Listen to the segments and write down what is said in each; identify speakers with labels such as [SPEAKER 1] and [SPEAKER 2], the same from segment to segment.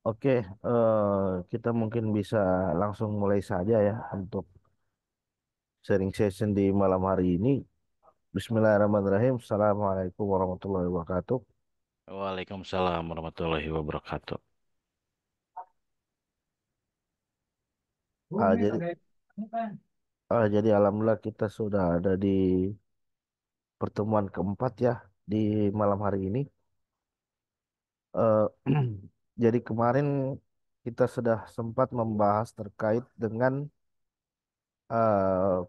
[SPEAKER 1] Oke, kita mungkin bisa langsung mulai saja ya untuk sharing session di malam hari ini. Bismillahirrahmanirrahim. Assalamualaikum warahmatullahi wabarakatuh.
[SPEAKER 2] Waalaikumsalam warahmatullahi wabarakatuh.
[SPEAKER 1] Jadi, jadi alhamdulillah kita sudah ada di pertemuan keempat ya di malam hari ini. Eh, jadi kemarin kita sudah sempat membahas terkait dengan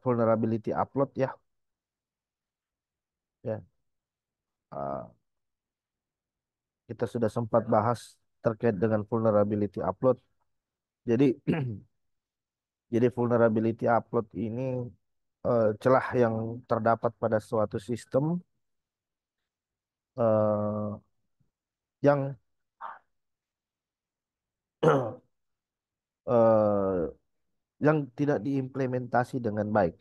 [SPEAKER 1] vulnerability upload ya. Ya, eh, kita sudah sempat bahas terkait dengan vulnerability upload. Jadi Jadi vulnerability upload ini celah yang terdapat pada suatu sistem eh, yang eh, yang tidak diimplementasi dengan baik,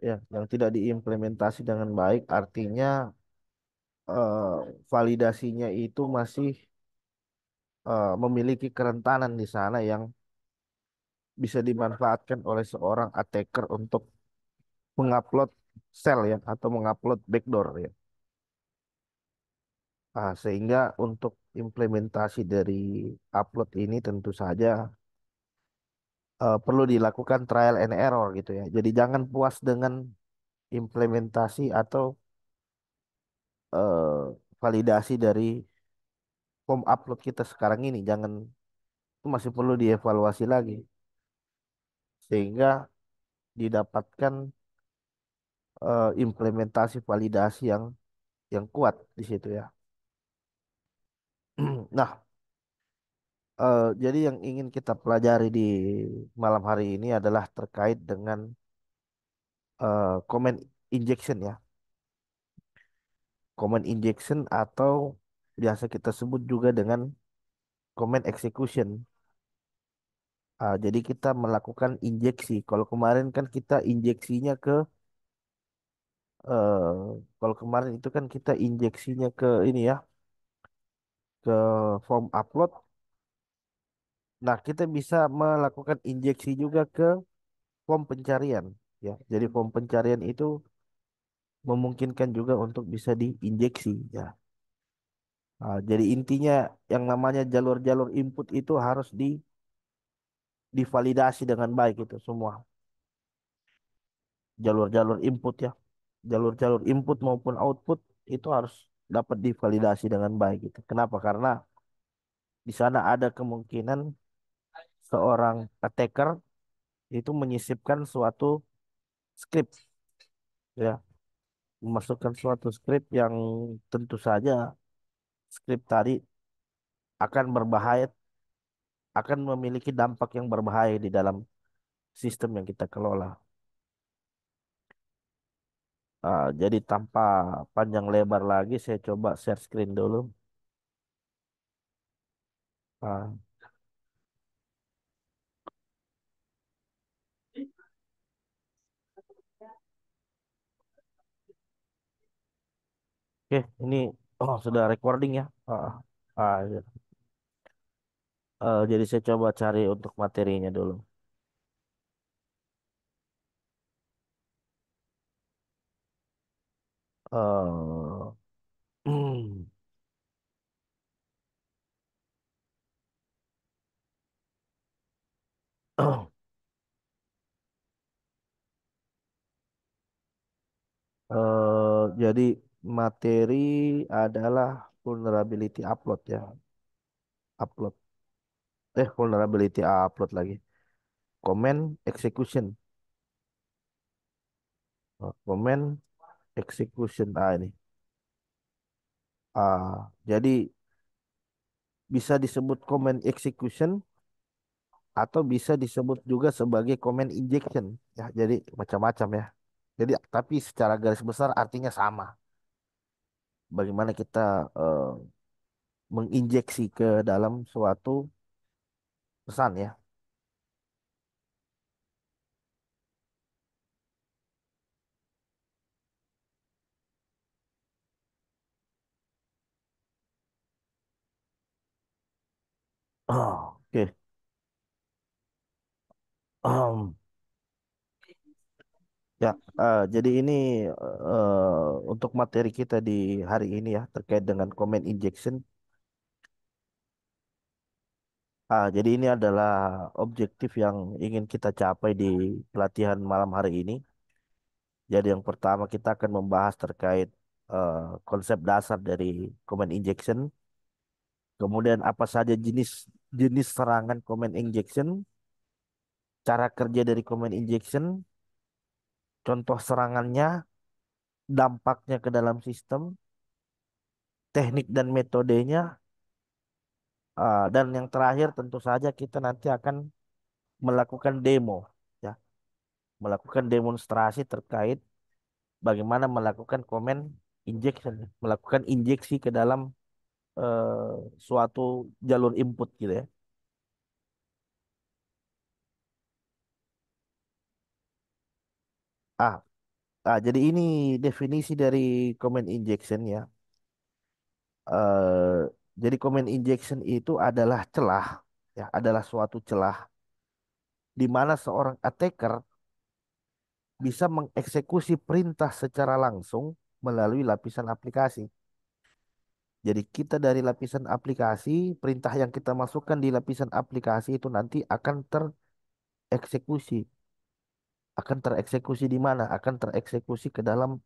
[SPEAKER 1] ya, yang tidak diimplementasi dengan baik artinya validasinya itu masih memiliki kerentanan di sana yang bisa dimanfaatkan oleh seorang attacker untuk mengupload shell ya atau mengupload backdoor ya. Sehingga untuk implementasi dari upload ini tentu saja perlu dilakukan trial and error gitu ya. Jadi jangan puas dengan implementasi atau eh, validasi dari form upload kita sekarang ini. Jangan, itu masih perlu dievaluasi lagi sehingga didapatkan implementasi validasi yang kuat di situ ya. Nah, jadi yang ingin kita pelajari di malam hari ini adalah terkait dengan comment injection ya. Comment injection atau biasa kita sebut juga dengan comment execution. Jadi kita melakukan injeksi. Kalau kemarin kan kita injeksinya eh, kalau kemarin itu kan kita injeksinya ke ini ya, ke form upload. Nah, kita bisa melakukan injeksi juga ke form pencarian ya. Jadi form pencarian itu memungkinkan juga untuk bisa diinjeksi ya. Jadi intinya yang namanya jalur-jalur input itu harus divalidasi dengan baik itu semua. Jalur-jalur input ya. Jalur-jalur input maupun output itu harus dapat divalidasi dengan baik gitu. Kenapa? Karena di sana ada kemungkinan seorang attacker itu menyisipkan suatu script ya, memasukkan suatu script yang tentu saja script tadi akan berbahaya, akan memiliki dampak yang berbahaya di dalam sistem yang kita kelola. Jadi tanpa panjang lebar lagi, saya coba share screen dulu. Ah, Oke, ini sudah recording ya. Ya. Jadi saya coba cari untuk materinya dulu. Eh, jadi materi adalah vulnerability upload ya, upload. Vulnerability upload lagi. Comment execution. Comment execution. Ini. Jadi bisa disebut comment execution atau bisa disebut juga sebagai comment injection ya. Jadi macam-macam ya. Jadi tapi secara garis besar artinya sama. Bagaimana kita eh, menginjeksi ke dalam suatu pesan ya. Oh, oke. Um, ya, jadi ini untuk materi kita di hari ini ya terkait dengan comment injection. Jadi ini adalah objektif yang ingin kita capai di pelatihan malam hari ini. Jadi yang pertama kita akan membahas terkait eh, konsep dasar dari comment injection. Kemudian apa saja jenis jenis serangan comment injection, cara kerja dari comment injection, contoh serangannya, dampaknya ke dalam sistem, teknik dan metodenya, dan yang terakhir tentu saja kita nanti akan melakukan demo, ya, melakukan demonstrasi terkait bagaimana melakukan comment injection, melakukan injeksi ke dalam suatu jalur input gitu ya. Ah, jadi ini definisi dari comment injection ya. eh jadi comment injection itu adalah celah, ya, adalah suatu celah di mana seorang attacker bisa mengeksekusi perintah secara langsung melalui lapisan aplikasi. Jadi kita dari lapisan aplikasi, perintah yang kita masukkan di lapisan aplikasi itu nanti akan tereksekusi. Akan tereksekusi di mana? Akan tereksekusi ke dalam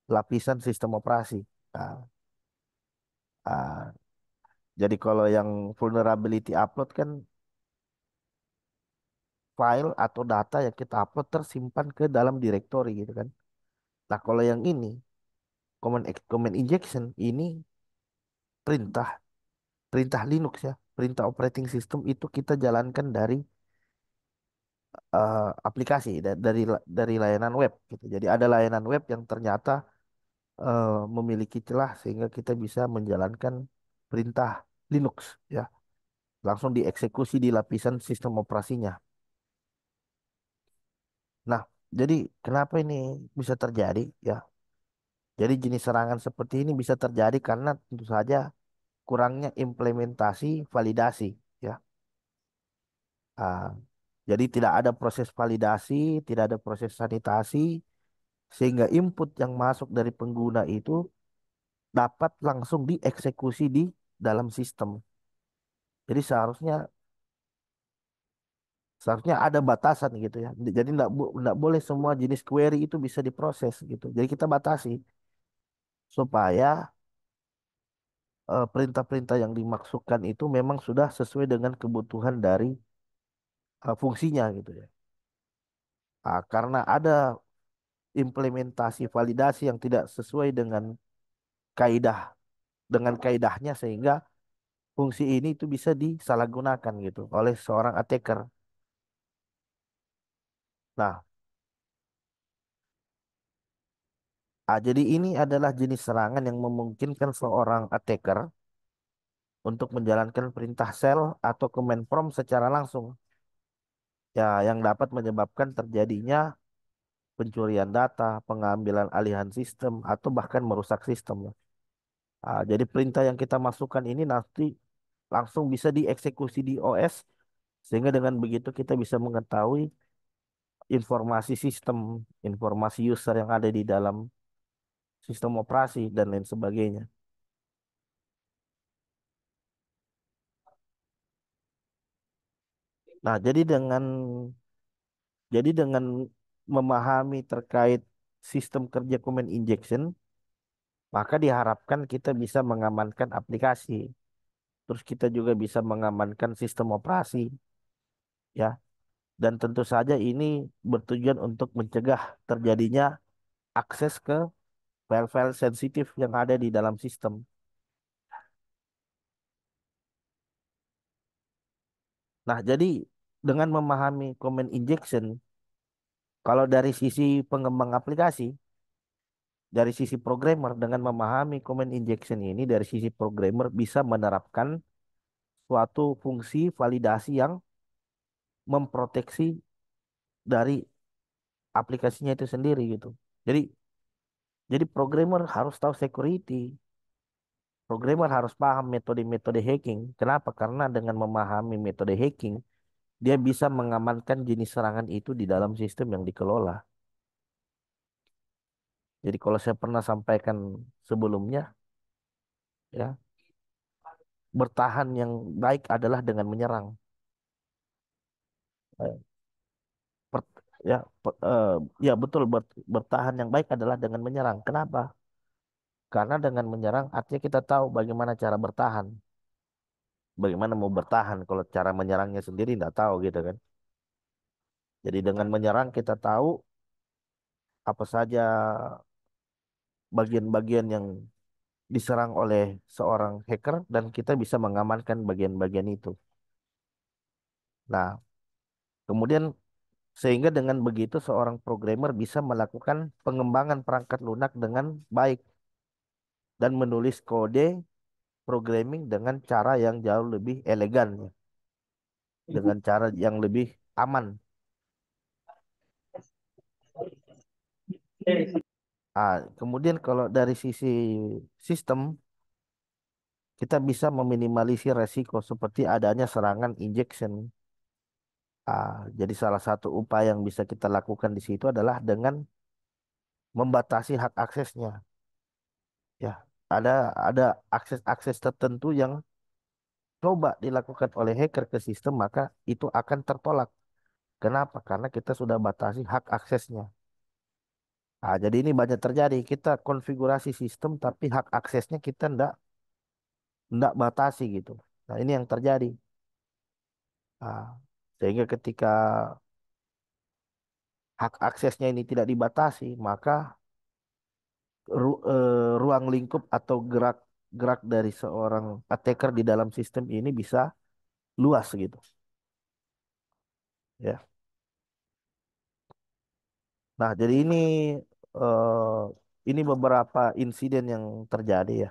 [SPEAKER 1] lapisan sistem operasi. Nah, ah, jadi kalau yang vulnerability upload kan file atau data yang kita upload tersimpan ke dalam directory gitu kan. Nah, kalau yang ini command injection ini perintah perintah Linux ya, perintah operating system itu kita jalankan dari aplikasi dari layanan web gitu. Jadi ada layanan web yang ternyata memiliki celah sehingga kita bisa menjalankan perintah Linux ya, langsung dieksekusi di lapisan sistem operasinya. Nah, jadi kenapa ini bisa terjadi ya? Jadi jenis serangan seperti ini bisa terjadi karena tentu saja kurangnya implementasi validasi ya. Ah, jadi tidak ada proses validasi, tidak ada proses sanitasi sehingga input yang masuk dari pengguna itu dapat langsung dieksekusi di dalam sistem. Jadi seharusnya ada batasan gitu ya. Jadi nggak boleh semua jenis query itu bisa diproses gitu. Jadi kita batasi supaya perintah-perintah yang dimaksudkan itu memang sudah sesuai dengan kebutuhan dari fungsinya gitu ya. Karena ada implementasi validasi yang tidak sesuai kaidah dengan kaidahnya sehingga fungsi ini itu bisa disalahgunakan gitu oleh seorang attacker. Nah, jadi ini adalah jenis serangan yang memungkinkan seorang attacker untuk menjalankan perintah shell atau command prompt secara langsung, ya, yang dapat menyebabkan terjadinya pencurian data, pengambilan alihan sistem, atau bahkan merusak sistem. Jadi perintah yang kita masukkan ini nanti langsung bisa dieksekusi di OS, sehingga dengan begitu kita bisa mengetahui informasi sistem, informasi user yang ada di dalam sistem operasi, dan lain sebagainya. Nah, jadi dengan memahami terkait sistem kerja command injection, maka diharapkan kita bisa mengamankan aplikasi. Terus kita juga bisa mengamankan sistem operasi, ya. Dan tentu saja ini bertujuan untuk mencegah terjadinya akses ke file-file sensitif yang ada di dalam sistem. Nah, jadi dengan memahami command injection, kalau dari sisi pengembang aplikasi, dari sisi programmer dengan memahami command injection ini, dari sisi programmer bisa menerapkan suatu fungsi validasi yang memproteksi dari aplikasinya itu sendiri gitu. Jadi jadi programmer harus tahu security, Programmer harus paham metode-metode hacking. Kenapa? Karena dengan memahami metode hacking, dia bisa mengamankan jenis serangan itu di dalam sistem yang dikelola. Jadi kalau saya pernah sampaikan sebelumnya, ya, bertahan yang baik adalah dengan menyerang. Eh, ya, ya betul, bertahan yang baik adalah dengan menyerang. Kenapa? Karena dengan menyerang artinya kita tahu bagaimana cara bertahan. Bagaimana mau bertahan kalau cara menyerangnya sendiri nggak tahu gitu kan. Jadi dengan menyerang kita tahu apa saja bagian-bagian yang diserang oleh seorang hacker dan kita bisa mengamankan bagian-bagian itu. Nah, kemudian sehingga dengan begitu seorang programmer bisa melakukan pengembangan perangkat lunak dengan baik dan menulis kode programming dengan cara yang jauh lebih elegan, ya, dengan cara yang lebih aman. Kemudian kalau dari sisi sistem, kita bisa meminimalisir resiko seperti adanya serangan injection. Jadi salah satu upaya yang bisa kita lakukan di situ adalah dengan membatasi hak aksesnya. Ya, ada akses-akses tertentu yang coba dilakukan oleh hacker ke sistem, maka itu akan tertolak. Kenapa? Karena kita sudah batasi hak aksesnya. Jadi ini banyak terjadi. Kita konfigurasi sistem, tapi hak aksesnya kita ndak batasi gitu. Nah, ini yang terjadi. Ah, Sehingga ketika hak aksesnya ini tidak dibatasi, maka ruang lingkup atau gerak-gerak dari seorang attacker di dalam sistem ini bisa luas gitu. Ya. Nah, jadi ini beberapa insiden yang terjadi ya.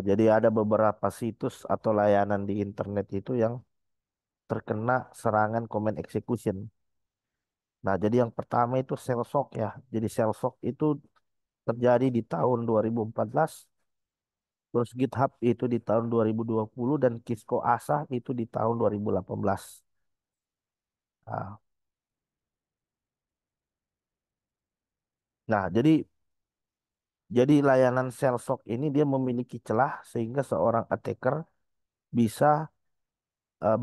[SPEAKER 1] Jadi ada beberapa situs atau layanan di internet itu yang terkena serangan comment execution. Nah, jadi yang pertama itu Shellshock ya. Jadi Shellshock itu terjadi di tahun 2014, terus GitHub itu di tahun 2020 dan Kisco Asa itu di tahun 2018. Nah, nah, jadi layanan Shellshock ini dia memiliki celah sehingga seorang attacker bisa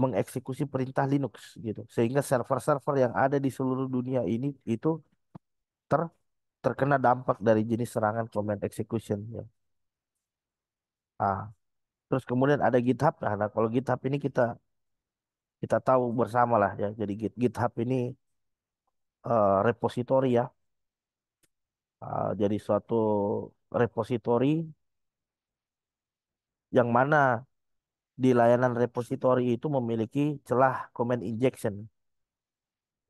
[SPEAKER 1] mengeksekusi perintah Linux gitu. Sehingga server-server yang ada di seluruh dunia ini itu ter- terkena dampak dari jenis serangan command execution ya. Ah, Terus kemudian ada GitHub. Nah, kalau GitHub ini kita kita tahu bersama lah ya. Jadi GitHub ini repositori ya. Jadi suatu repositori yang mana di layanan repositori itu memiliki celah command injection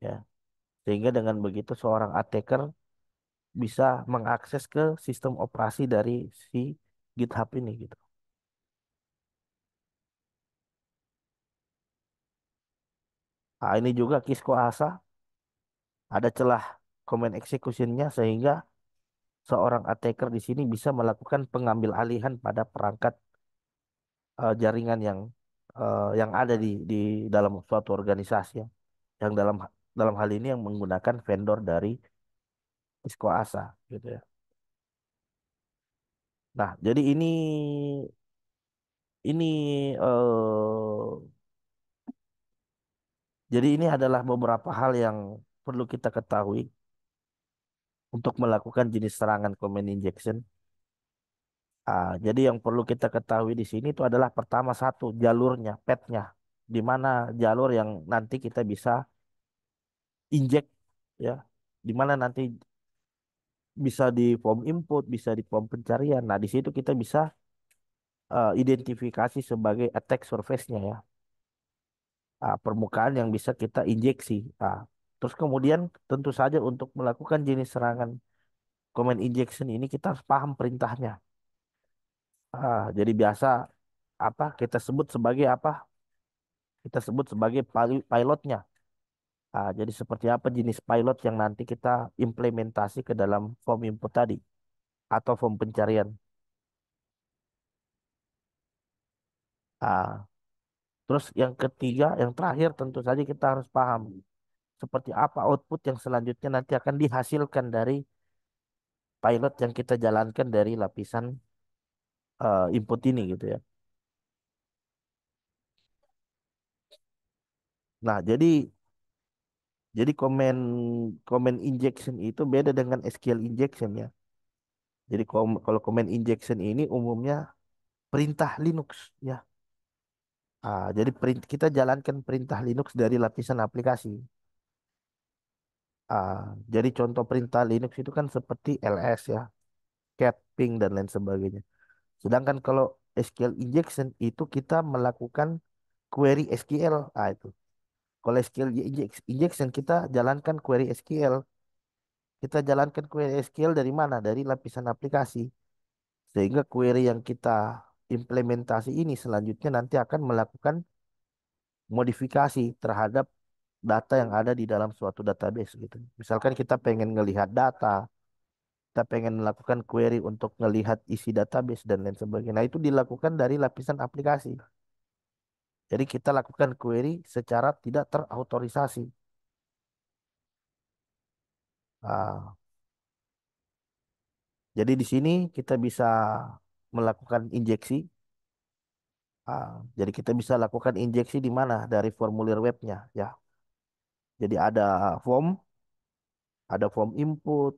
[SPEAKER 1] ya. Sehingga dengan begitu seorang attacker bisa mengakses ke sistem operasi dari si GitHub ini gitu. Ini juga Kisco Asa ada celah command execution-nya sehingga seorang attacker di sini bisa melakukan pengambil alihan pada perangkat jaringan yang ada di dalam suatu organisasi ya. Yang dalam hal ini yang menggunakan vendor dari Kisco Asa gitu ya. Nah, jadi ini ini adalah beberapa hal yang perlu kita ketahui untuk melakukan jenis serangan command injection. Jadi yang perlu kita ketahui di sini itu adalah pertama satu jalurnya, path-nya, di mana jalur yang nanti kita bisa inject ya, di mana nanti bisa di form input, bisa di form pencarian. Nah, di situ kita bisa identifikasi sebagai attack surface-nya ya, permukaan yang bisa kita injeksi. Terus kemudian tentu saja untuk melakukan jenis serangan command injection ini kita harus paham perintahnya. Jadi biasa apa kita sebut sebagai apa? Kita sebut sebagai pilotnya. Jadi seperti apa jenis pilot yang nanti kita implementasi ke dalam form input tadi atau form pencarian. Ah, terus yang ketiga, yang terakhir tentu saja kita harus paham seperti apa output yang selanjutnya nanti akan dihasilkan dari pilot yang kita jalankan dari lapisan input ini gitu ya. Nah, jadi comment injection itu beda dengan SQL injection ya. Jadi kalau comment injection ini umumnya perintah Linux ya. Jadi kita jalankan perintah Linux dari lapisan aplikasi. Ah, jadi contoh perintah Linux itu kan seperti ls ya, cat, ping dan lain sebagainya. Sedangkan kalau SQL injection itu kita melakukan query SQL. Itu. Kalau SQL injection kita jalankan query SQL. Kita jalankan query SQL dari mana? Dari lapisan aplikasi. Sehingga query yang kita implementasi ini selanjutnya nanti akan melakukan modifikasi terhadap data yang ada di dalam suatu database gitu. Misalkan kita pengen ngelihat data, kita pengen melakukan query untuk ngelihat isi database dan lain sebagainya. Nah, itu dilakukan dari lapisan aplikasi. Jadi kita lakukan query secara tidak terautorisasi. Ah, jadi di sini kita bisa melakukan injeksi. Jadi kita bisa lakukan injeksi di mana? Dari formulir webnya ya. Jadi ada form input,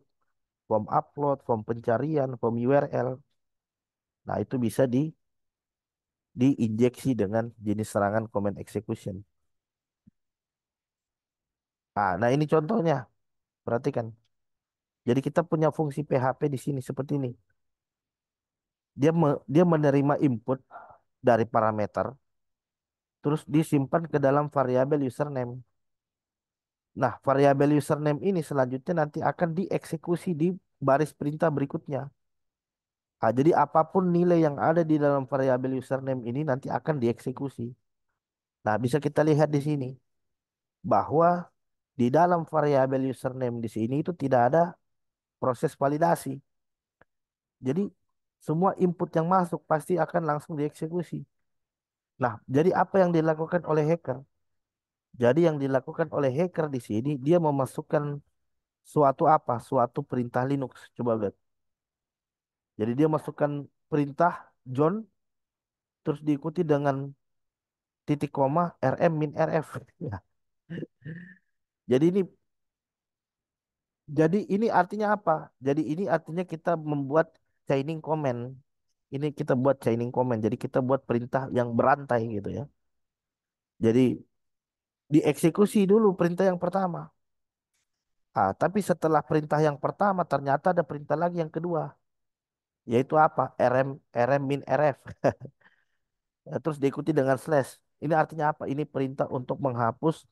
[SPEAKER 1] form upload, form pencarian, form URL. Nah, itu bisa diinjeksi dengan jenis serangan command execution. Nah ini contohnya. Perhatikan. Jadi kita punya fungsi PHP di sini seperti ini. Dia menerima input dari parameter, terus disimpan ke dalam variabel username. Nah, variabel username ini selanjutnya nanti akan dieksekusi di baris perintah berikutnya. Jadi apapun nilai yang ada di dalam variabel username ini nanti akan dieksekusi. Nah, bisa kita lihat di sini bahwa di dalam variabel username di sini itu tidak ada proses validasi. Jadi semua input yang masuk pasti akan langsung dieksekusi. Nah, jadi apa yang dilakukan oleh hacker? Jadi yang dilakukan oleh hacker di sini dia memasukkan suatu apa? Suatu perintah Linux. Coba lihat. Jadi dia masukkan perintah John terus diikuti dengan titik koma rm min rf. Ya. Jadi ini jadi ini artinya apa? Jadi ini artinya kita membuat chaining comment. Ini kita buat chaining comment. Jadi kita buat perintah yang berantai gitu ya. Jadi dieksekusi dulu perintah yang pertama. Tapi setelah perintah yang pertama ternyata ada perintah lagi yang kedua, yaitu apa? rm min rf. Terus diikuti dengan slash. Ini artinya apa? Ini perintah untuk menghapus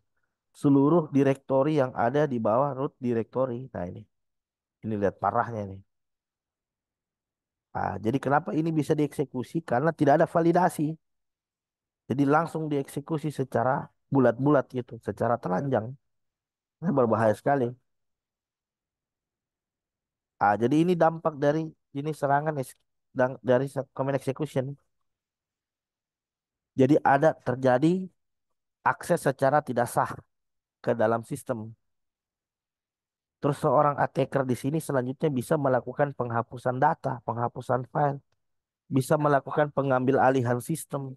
[SPEAKER 1] seluruh direktori yang ada di bawah root directory. Nah ini lihat parahnya ini. Jadi kenapa ini bisa dieksekusi? Karena tidak ada validasi. Jadi langsung dieksekusi secara bulat-bulat gitu, secara telanjang. Ini berbahaya sekali. Jadi ini dampak dari jenis serangan dari command execution. Jadi ada terjadi akses secara tidak sah ke dalam sistem. Terus seorang attacker di sini selanjutnya bisa melakukan penghapusan data, penghapusan file, bisa melakukan pengambil alihan sistem,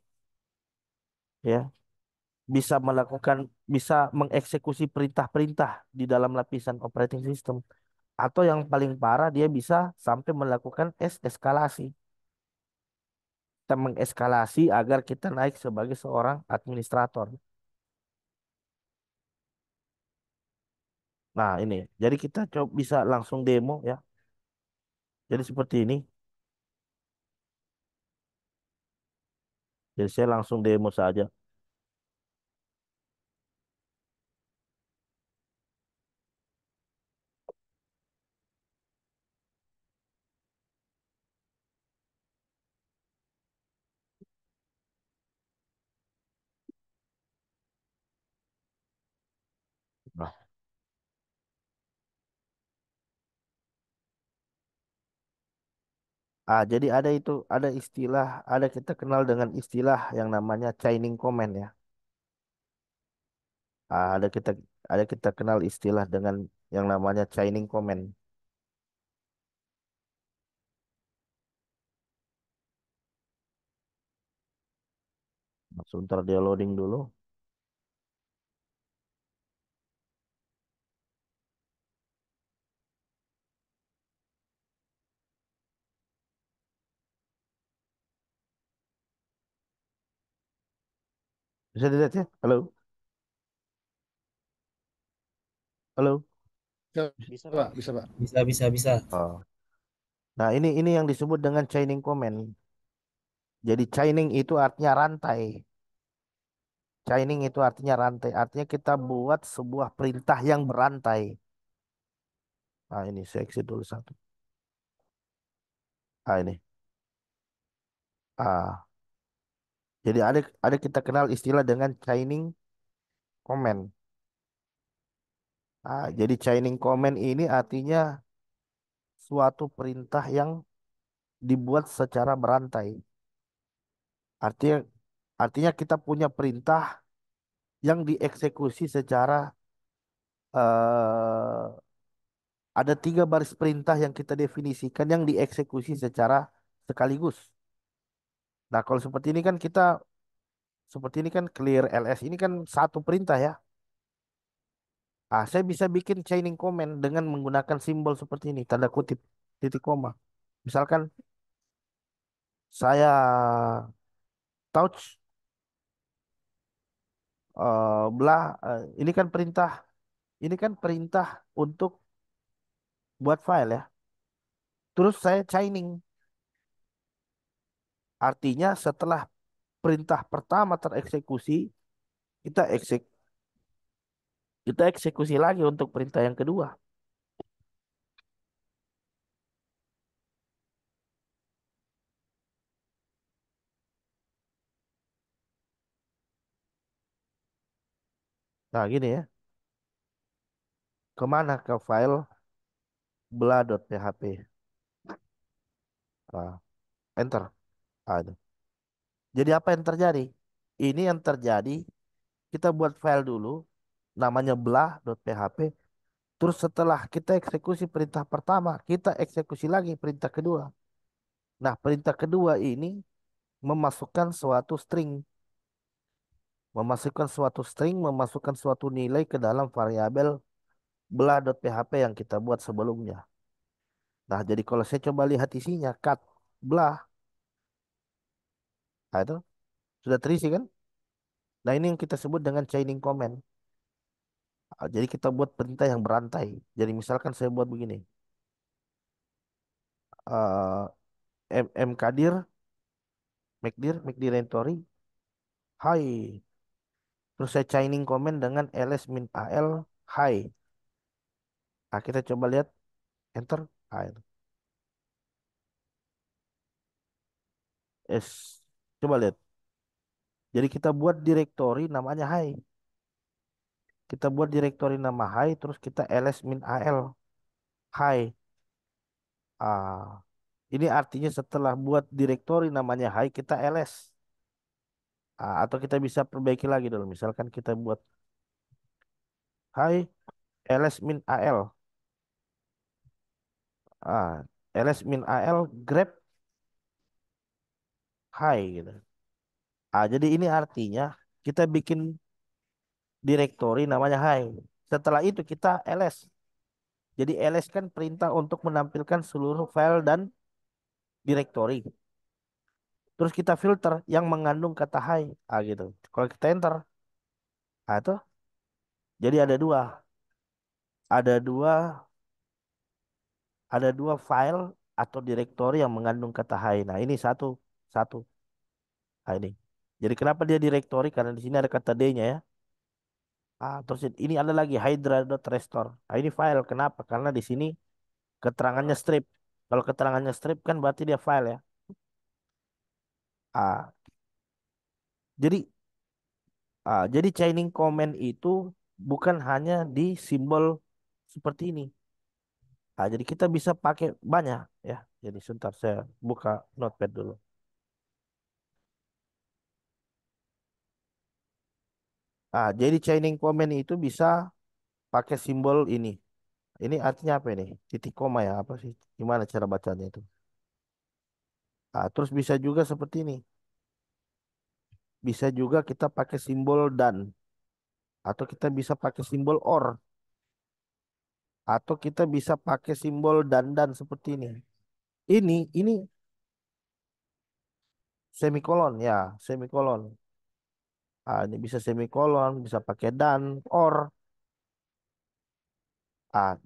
[SPEAKER 1] ya, bisa melakukan, bisa mengeksekusi perintah-perintah di dalam lapisan operating system. Atau yang paling parah dia bisa sampai melakukan eskalasi. Kita mengeskalasi agar kita naik sebagai seorang administrator. Nah, ini. Jadi kita coba bisa langsung demo ya. Jadi seperti ini. Jadi saya langsung demo saja. Nah, Jadi ada itu, ada istilah, ada kita kenal dengan istilah yang namanya chaining comment ya. Ah, ada kita kenal istilah dengan yang namanya chaining comment. Sebentar dia loading dulu. Bisa dilihat ya? Halo, halo.
[SPEAKER 3] Ya,
[SPEAKER 2] Bisa, Pak.
[SPEAKER 3] Pak, bisa, Pak.
[SPEAKER 4] Bisa, bisa, bisa.
[SPEAKER 1] Oh. Nah, ini yang disebut dengan chaining comment. Jadi chaining itu artinya rantai. Chaining itu artinya rantai. Artinya kita buat sebuah perintah yang berantai. Nah, ini saya exit dulu satu. Ini. Ah, jadi ada kita kenal istilah dengan chaining comment. Jadi chaining comment ini artinya suatu perintah yang dibuat secara berantai. Artinya artinya kita punya perintah yang dieksekusi secara eh, ada tiga baris perintah yang kita definisikan yang dieksekusi secara sekaligus. Nah, kalau seperti ini kan clear ls ini kan satu perintah ya. Saya bisa bikin chaining comment dengan menggunakan simbol seperti ini, tanda kutip, titik koma. Misalkan saya touch ini kan perintah untuk buat file ya. Terus saya chaining, artinya setelah perintah pertama tereksekusi, kita eksek kita eksekusi lagi untuk perintah yang kedua. Nah, gini ya. Kemana ke file bla.php? Nah, enter. Itu. Jadi apa yang terjadi? Ini yang terjadi, kita buat file dulu, namanya bla.php. Terus setelah kita eksekusi perintah pertama, kita eksekusi lagi perintah kedua. Nah, perintah kedua ini memasukkan suatu string. Memasukkan suatu nilai ke dalam variabel blah.php yang kita buat sebelumnya. Nah, jadi kalau saya coba lihat isinya, cut blah, nah itu sudah terisi kan? Nah, ini yang kita sebut dengan chaining comment. Jadi kita buat perintah yang berantai. Jadi misalkan saya buat begini, eh mkdir, mkdir inventory, hi. Terus saya chaining comment dengan ls min al, hi. Nah, kita coba lihat, enter. Itu. Es, coba lihat. Jadi kita buat direktori namanya hi. Kita buat direktori nama hi, terus kita ls min al, hi. Ah, ini artinya setelah buat direktori namanya hi, kita ls. Atau kita bisa perbaiki lagi dulu. Misalkan kita buat hi ls min al. Ls min al grab hi gitu. Jadi ini artinya kita bikin direktori namanya hi. Setelah itu kita ls. Jadi ls kan perintah untuk menampilkan seluruh file dan direktori. Terus kita filter yang mengandung kata hi. Gitu. Kalau kita enter, itu jadi ada dua, ada dua file atau direktori yang mengandung kata hi. Nah, ini satu, satu. Ini. Jadi kenapa dia direktori? Karena di sini ada kata D-nya ya. Terus ini ada lagi hydra.restore. Nah, ini file. Kenapa? Karena di sini keterangannya strip. Kalau keterangannya strip kan berarti dia file ya. Ah, jadi jadi chaining comment itu bukan hanya di simbol seperti ini. Jadi kita bisa pakai banyak ya. Jadi sebentar saya buka notepad dulu. Jadi chaining comment itu bisa pakai simbol ini. Ini artinya apa ini? Titik koma ya, apa sih? Gimana cara bacanya itu? Terus bisa juga seperti ini. Bisa juga kita pakai simbol dan. Atau kita bisa pakai simbol or. Atau kita bisa pakai simbol dan seperti ini. Ini semikolon ya, semikolon. Ini bisa semikolon, bisa pakai dan, or.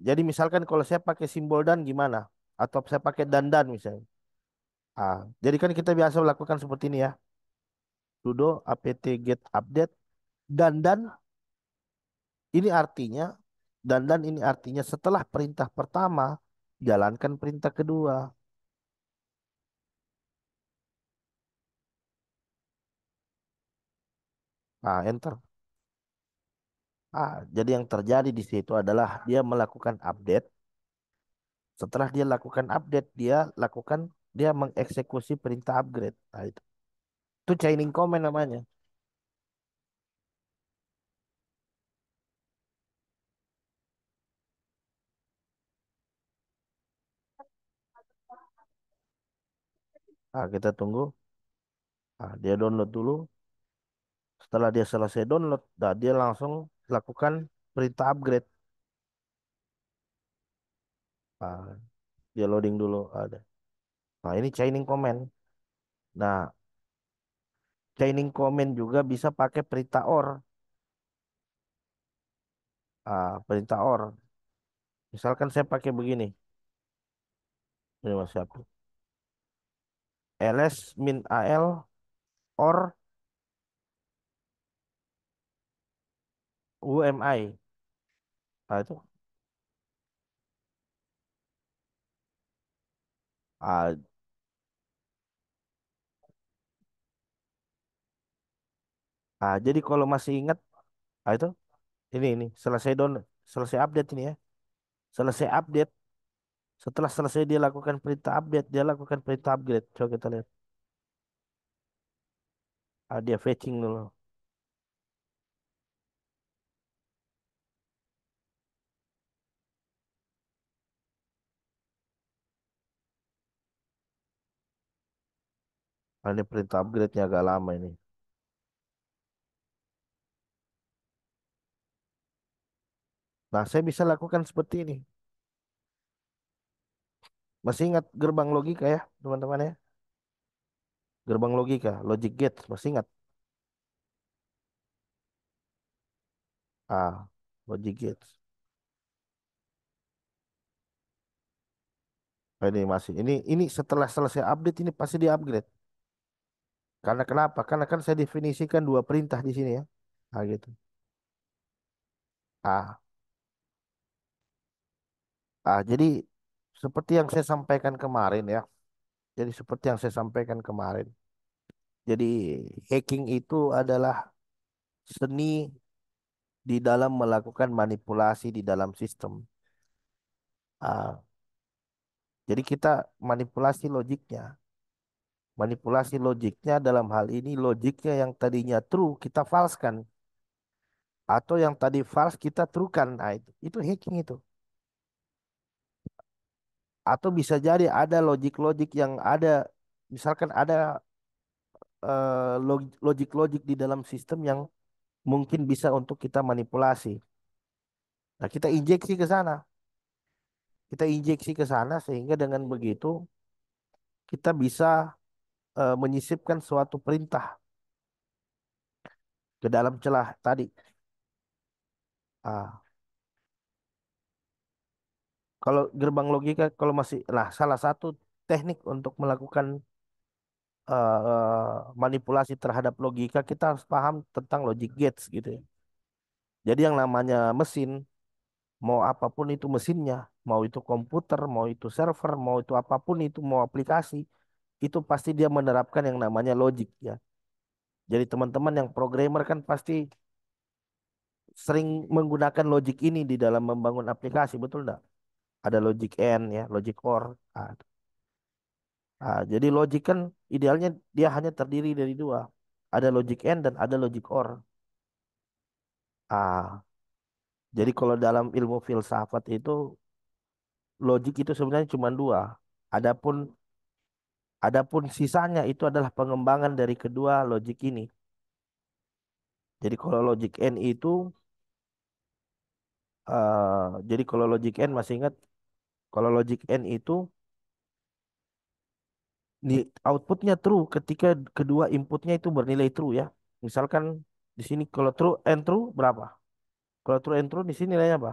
[SPEAKER 1] Jadi misalkan kalau saya pakai simbol dan gimana? Atau saya pakai dan misalnya. Jadi kan kita biasa melakukan seperti ini ya. Sudo apt get update dan ini artinya dan ini artinya setelah perintah pertama jalankan perintah kedua. Enter. Jadi yang terjadi di situ adalah dia melakukan update. Setelah dia lakukan update, dia mengeksekusi perintah upgrade. Itu chaining comment namanya. Kita tunggu. Dia download dulu. Setelah dia selesai download, dia langsung lakukan perintah upgrade. Ah, Dia loading dulu. Ada. Ini chaining comment. Nah, chaining comment juga bisa pakai perintah or. Perintah or. Misalkan saya pakai begini. Ini mas siapa? ls min al or umi. Itu. Ah, jadi kalau masih ingat, itu ini selesai download, selesai update ini ya. Selesai update. Setelah selesai dia lakukan perintah update, dia lakukan perintah upgrade. Coba kita lihat. Dia fetching dulu. Ini perintah upgrade-nya agak lama ini. Nah, saya bisa lakukan seperti ini. Masih ingat gerbang logika ya, teman-teman ya? Gerbang logika, logic gate, masih ingat? Logic gate. Ini masih. Ini setelah selesai update ini pasti di upgrade. Karena kenapa? Karena kan saya definisikan dua perintah di sini ya. Gitu. Ah, jadi seperti yang saya sampaikan kemarin ya. Jadi seperti yang saya sampaikan kemarin. Jadi hacking itu adalah seni di dalam melakukan manipulasi di dalam sistem. Ah, jadi kita manipulasi logiknya. Manipulasi logiknya dalam hal ini logiknya yang tadinya true kita falsekan. Atau yang tadi false kita truekan. Itu hacking itu. Atau bisa jadi ada logik-logik yang ada, misalkan ada logik-logik di dalam sistem yang mungkin bisa untuk kita manipulasi. Nah, kita injeksi ke sana. Kita injeksi ke sana sehingga dengan begitu kita bisa menyisipkan suatu perintah ke dalam celah tadi. Ah, Kalau gerbang logika, kalau masih, nah salah satu teknik untuk melakukan manipulasi terhadap logika kita harus paham tentang logic gates gitu ya. Jadi yang namanya mesin, mau apapun itu mesinnya, mau itu komputer, mau itu server, mau itu apapun itu, mau aplikasi, itu pasti dia menerapkan yang namanya logic ya. Jadi teman-teman yang programmer kan pasti sering menggunakan logic ini di dalam membangun aplikasi, betul nggak? ada logic and ya, logic or. Ah, jadi logic kan idealnya dia hanya terdiri dari dua. Ada logic and dan ada logic or. Ah, jadi kalau dalam ilmu filsafat itu logic itu sebenarnya cuma dua. Adapun adapun sisanya itu adalah pengembangan dari kedua logic ini. Jadi kalau logic and itu jadi kalau logic and masih ingat, kalau logic and itu di outputnya true ketika kedua inputnya itu bernilai true ya. Misalkan di sini kalau true and true berapa? Kalau true and true di sini nilainya apa?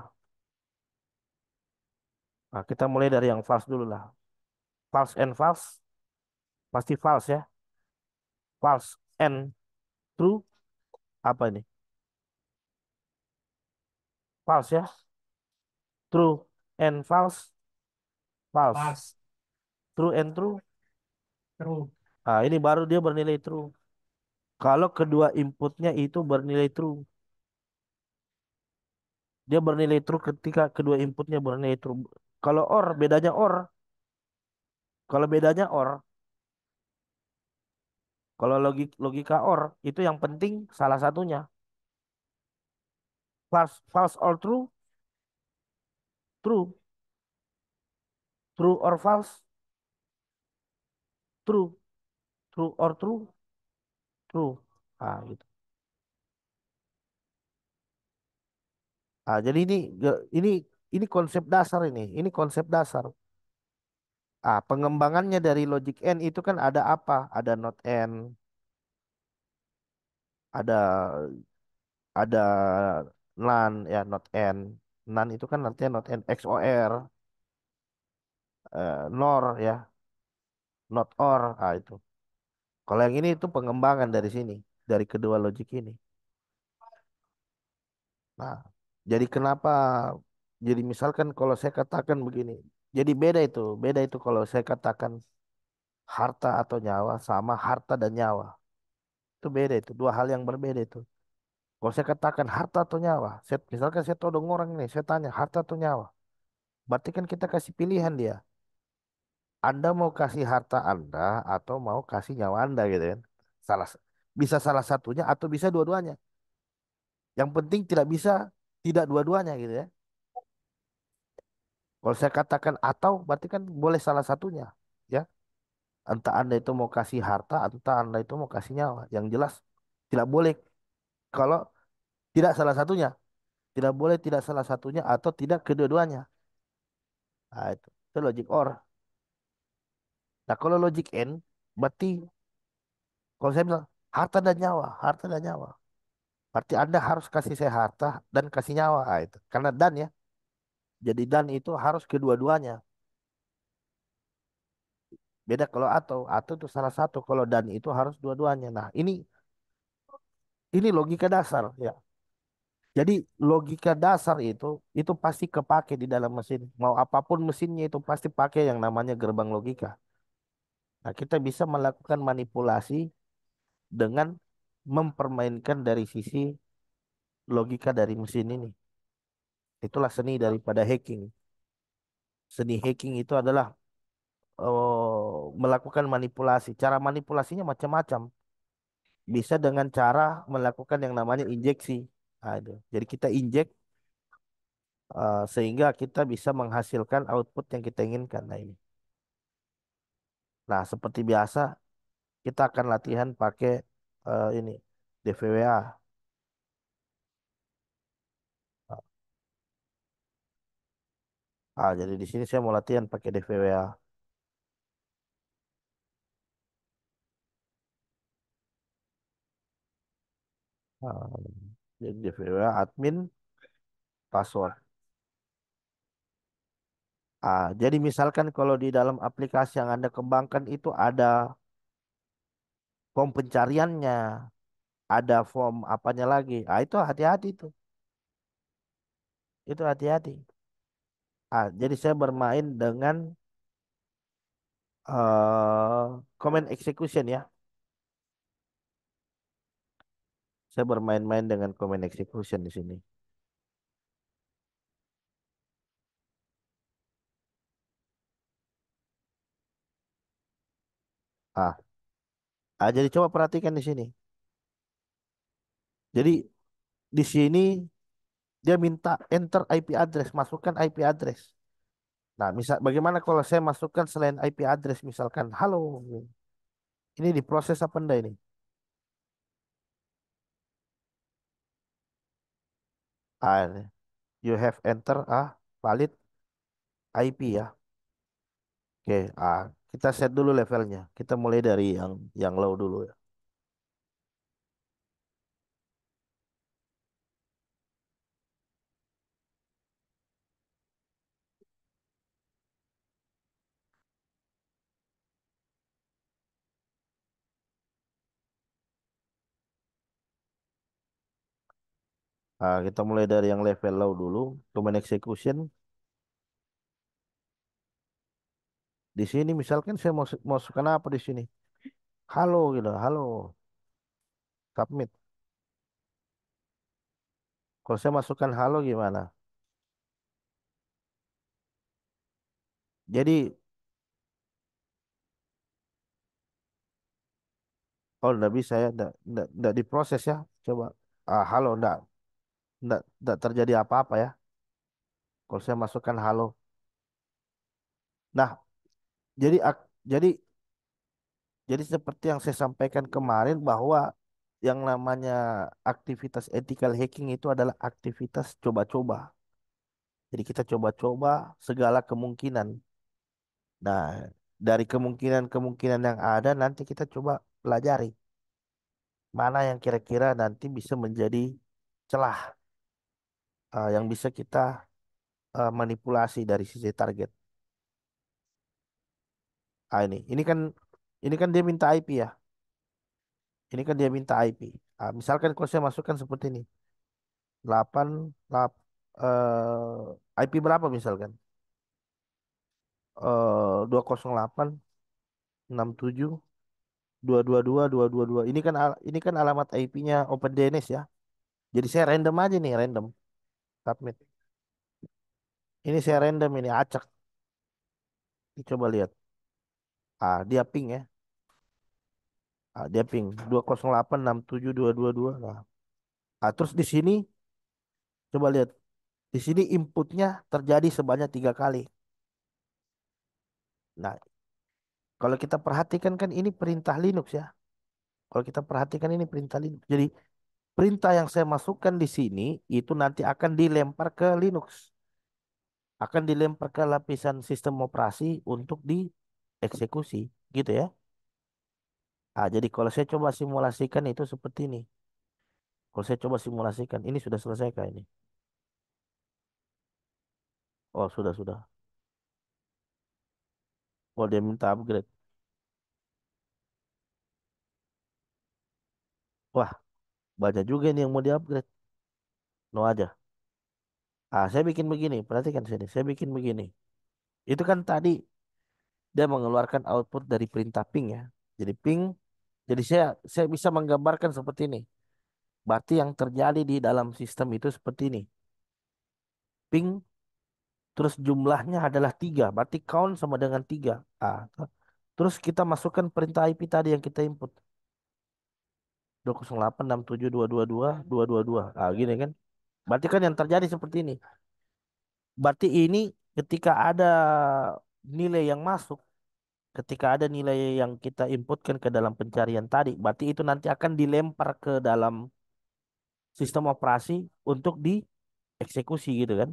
[SPEAKER 1] Nah, kita mulai dari yang false dulu lah. False and false pasti false ya. False and true apa ini? False ya. True and false, false.
[SPEAKER 3] Pas,
[SPEAKER 1] True and true.
[SPEAKER 3] true.
[SPEAKER 1] Ini baru dia bernilai true. Kalau kedua inputnya itu bernilai true. Dia bernilai true ketika kedua inputnya bernilai true. Kalau or, bedanya or. Kalau bedanya or, kalau logika or, itu yang penting salah satunya. False, false or true, true. True or false, true. True or true, true. Gitu. Jadi ini ini konsep dasar ini. Ini konsep dasar. Pengembangannya dari logic and itu kan ada apa? Ada not and, ada ada none ya, not and. None itu kan artinya not and, XOR, nor ya, not or. Itu. Kalau yang ini itu pengembangan dari sini, dari kedua logic ini. Nah, jadi kenapa? Jadi misalkan kalau saya katakan begini, jadi beda itu kalau saya katakan harta atau nyawa sama harta dan nyawa. Itu beda itu, dua hal yang berbeda itu. Kalau saya katakan harta atau nyawa, misalkan saya todong orang ini, saya tanya harta atau nyawa. Berarti kan kita kasih pilihan dia. Anda mau kasih harta Anda atau mau kasih nyawa Anda gitu kan. Salah, bisa salah satunya atau bisa dua-duanya. Yang penting tidak bisa tidak dua-duanya gitu ya. Kalau saya katakan atau berarti kan boleh salah satunya. Ya, entah Anda itu mau kasih harta, entah Anda itu mau kasih nyawa. Yang jelas tidak boleh kalau tidak salah satunya. Tidak boleh tidak salah satunya atau tidak kedua-duanya. Itu logic or. Nah, kalau logic and berarti kalau saya bilang harta dan nyawa, harta dan nyawa. Berarti Anda harus kasih saya harta dan kasih nyawa. Itu. Karena dan ya. Jadi dan itu harus kedua-duanya. Beda kalau atau itu salah satu. Kalau dan itu harus dua-duanya. Nah, ini logika dasar ya. Jadi logika dasar itu pasti kepake di dalam mesin. Mau apapun mesinnya itu pasti pakai yang namanya gerbang logika. Nah, kita bisa melakukan manipulasi dengan mempermainkan dari sisi logika dari mesin ini. Itulah seni daripada hacking. Seni hacking itu adalah melakukan manipulasi. Cara manipulasinya macam-macam. Bisa dengan cara melakukan yang namanya injeksi. Itu. Jadi kita injek sehingga kita bisa menghasilkan output yang kita inginkan. Nah ini. Nah seperti biasa kita akan latihan pakai ini DVWA. Jadi di sini saya mau latihan pakai DVWA. Ah, jadi DVWA admin password. Jadi misalkan kalau di dalam aplikasi yang Anda kembangkan itu ada form pencariannya, ada form apanya lagi. Itu hati-hati itu. Itu hati-hati. Jadi saya bermain dengan command execution ya. Saya bermain-main dengan command execution di sini. Ah, jadi coba perhatikan di sini. Jadi di sini dia minta enter IP address, masukkan IP address. Nah, misal bagaimana kalau saya masukkan selain IP address, misalkan halo, ini diproses apa enggak ini? Ah, you have enter a valid IP ya. Oke, kita set dulu levelnya. Kita mulai dari yang low dulu ya. Kita mulai dari yang level low dulu. Command execution. Di sini misalkan saya mau masukkan apa di sini? Halo gitu, halo, submit. Kalau saya masukkan halo gimana? Jadi, oh enggak bisa ya, enggak diproses ya. Coba, halo, enggak terjadi apa-apa ya. Kalau saya masukkan halo. Nah, jadi jadi seperti yang saya sampaikan kemarin bahwa yang namanya aktivitas ethical hacking itu adalah aktivitas coba-coba. Jadi kita coba-coba segala kemungkinan. Nah, dari kemungkinan-kemungkinan yang ada nanti kita coba pelajari mana yang kira-kira nanti bisa menjadi celah yang bisa kita manipulasi dari sisi target. Ini kan dia minta IP ya. Ini kan dia minta IP. Misalkan kalau saya masukkan seperti ini, 8 lap, IP berapa misalkan? 208 6722222. Ini kan alamat IP-nya OpenDNS ya. Jadi saya random aja nih, random submit. Ini saya random ini acak. Coba lihat. Dia ping ya. Dia ping 208 67222. Nah, terus di sini coba lihat. Di sini inputnya terjadi sebanyak 3 kali. Nah, kalau kita perhatikan kan ini perintah Linux ya. Kalau kita perhatikan ini perintah Linux. Jadi perintah yang saya masukkan di sini itu nanti akan dilempar ke Linux. Akan dilempar ke lapisan sistem operasi untuk dieksekusi. Gitu ya. Jadi kalau saya coba simulasikan itu seperti ini. Kalau saya coba simulasikan, ini sudah selesai kah ini? Oh, sudah. Oh, dia minta upgrade. Wah, banyak juga ini yang mau di-upgrade. No aja. Saya bikin begini. Perhatikan sini. Saya bikin begini. Itu kan tadi dia mengeluarkan output dari perintah ping ya. Jadi ping. Jadi saya bisa menggambarkan seperti ini. Berarti yang terjadi di dalam sistem itu seperti ini. Ping, terus jumlahnya adalah 3. Berarti count sama dengan 3. Terus kita masukkan perintah IP tadi yang kita input. 208 672222222. Gini kan. Berarti kan yang terjadi seperti ini. Berarti ini ketika ada nilai yang masuk, ketika ada nilai yang kita inputkan ke dalam pencarian tadi, berarti itu nanti akan dilempar ke dalam sistem operasi untuk dieksekusi gitu kan.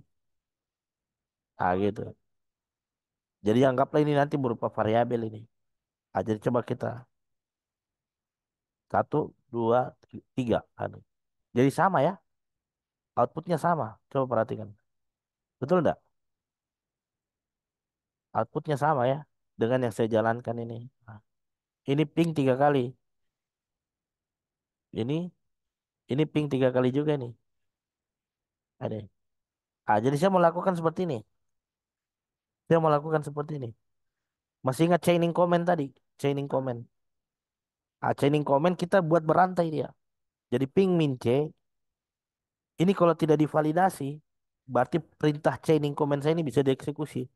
[SPEAKER 1] Gitu. Jadi anggaplah ini nanti berupa variabel ini. Jadi coba kita satu, dua, tiga. Jadi sama ya, outputnya sama. Coba perhatikan. Betul enggak? Outputnya sama ya dengan yang saya jalankan ini. Nah, ini ping 3 kali. Ini ini ping 3 kali juga nih. Ada. Jadi saya melakukan seperti ini. Saya melakukan seperti ini. Masih ingat chaining comment tadi? Chaining comment. Chaining comment kita buat berantai dia. Jadi ping min C. Ini kalau tidak divalidasi, berarti perintah chaining comment saya ini bisa dieksekusi.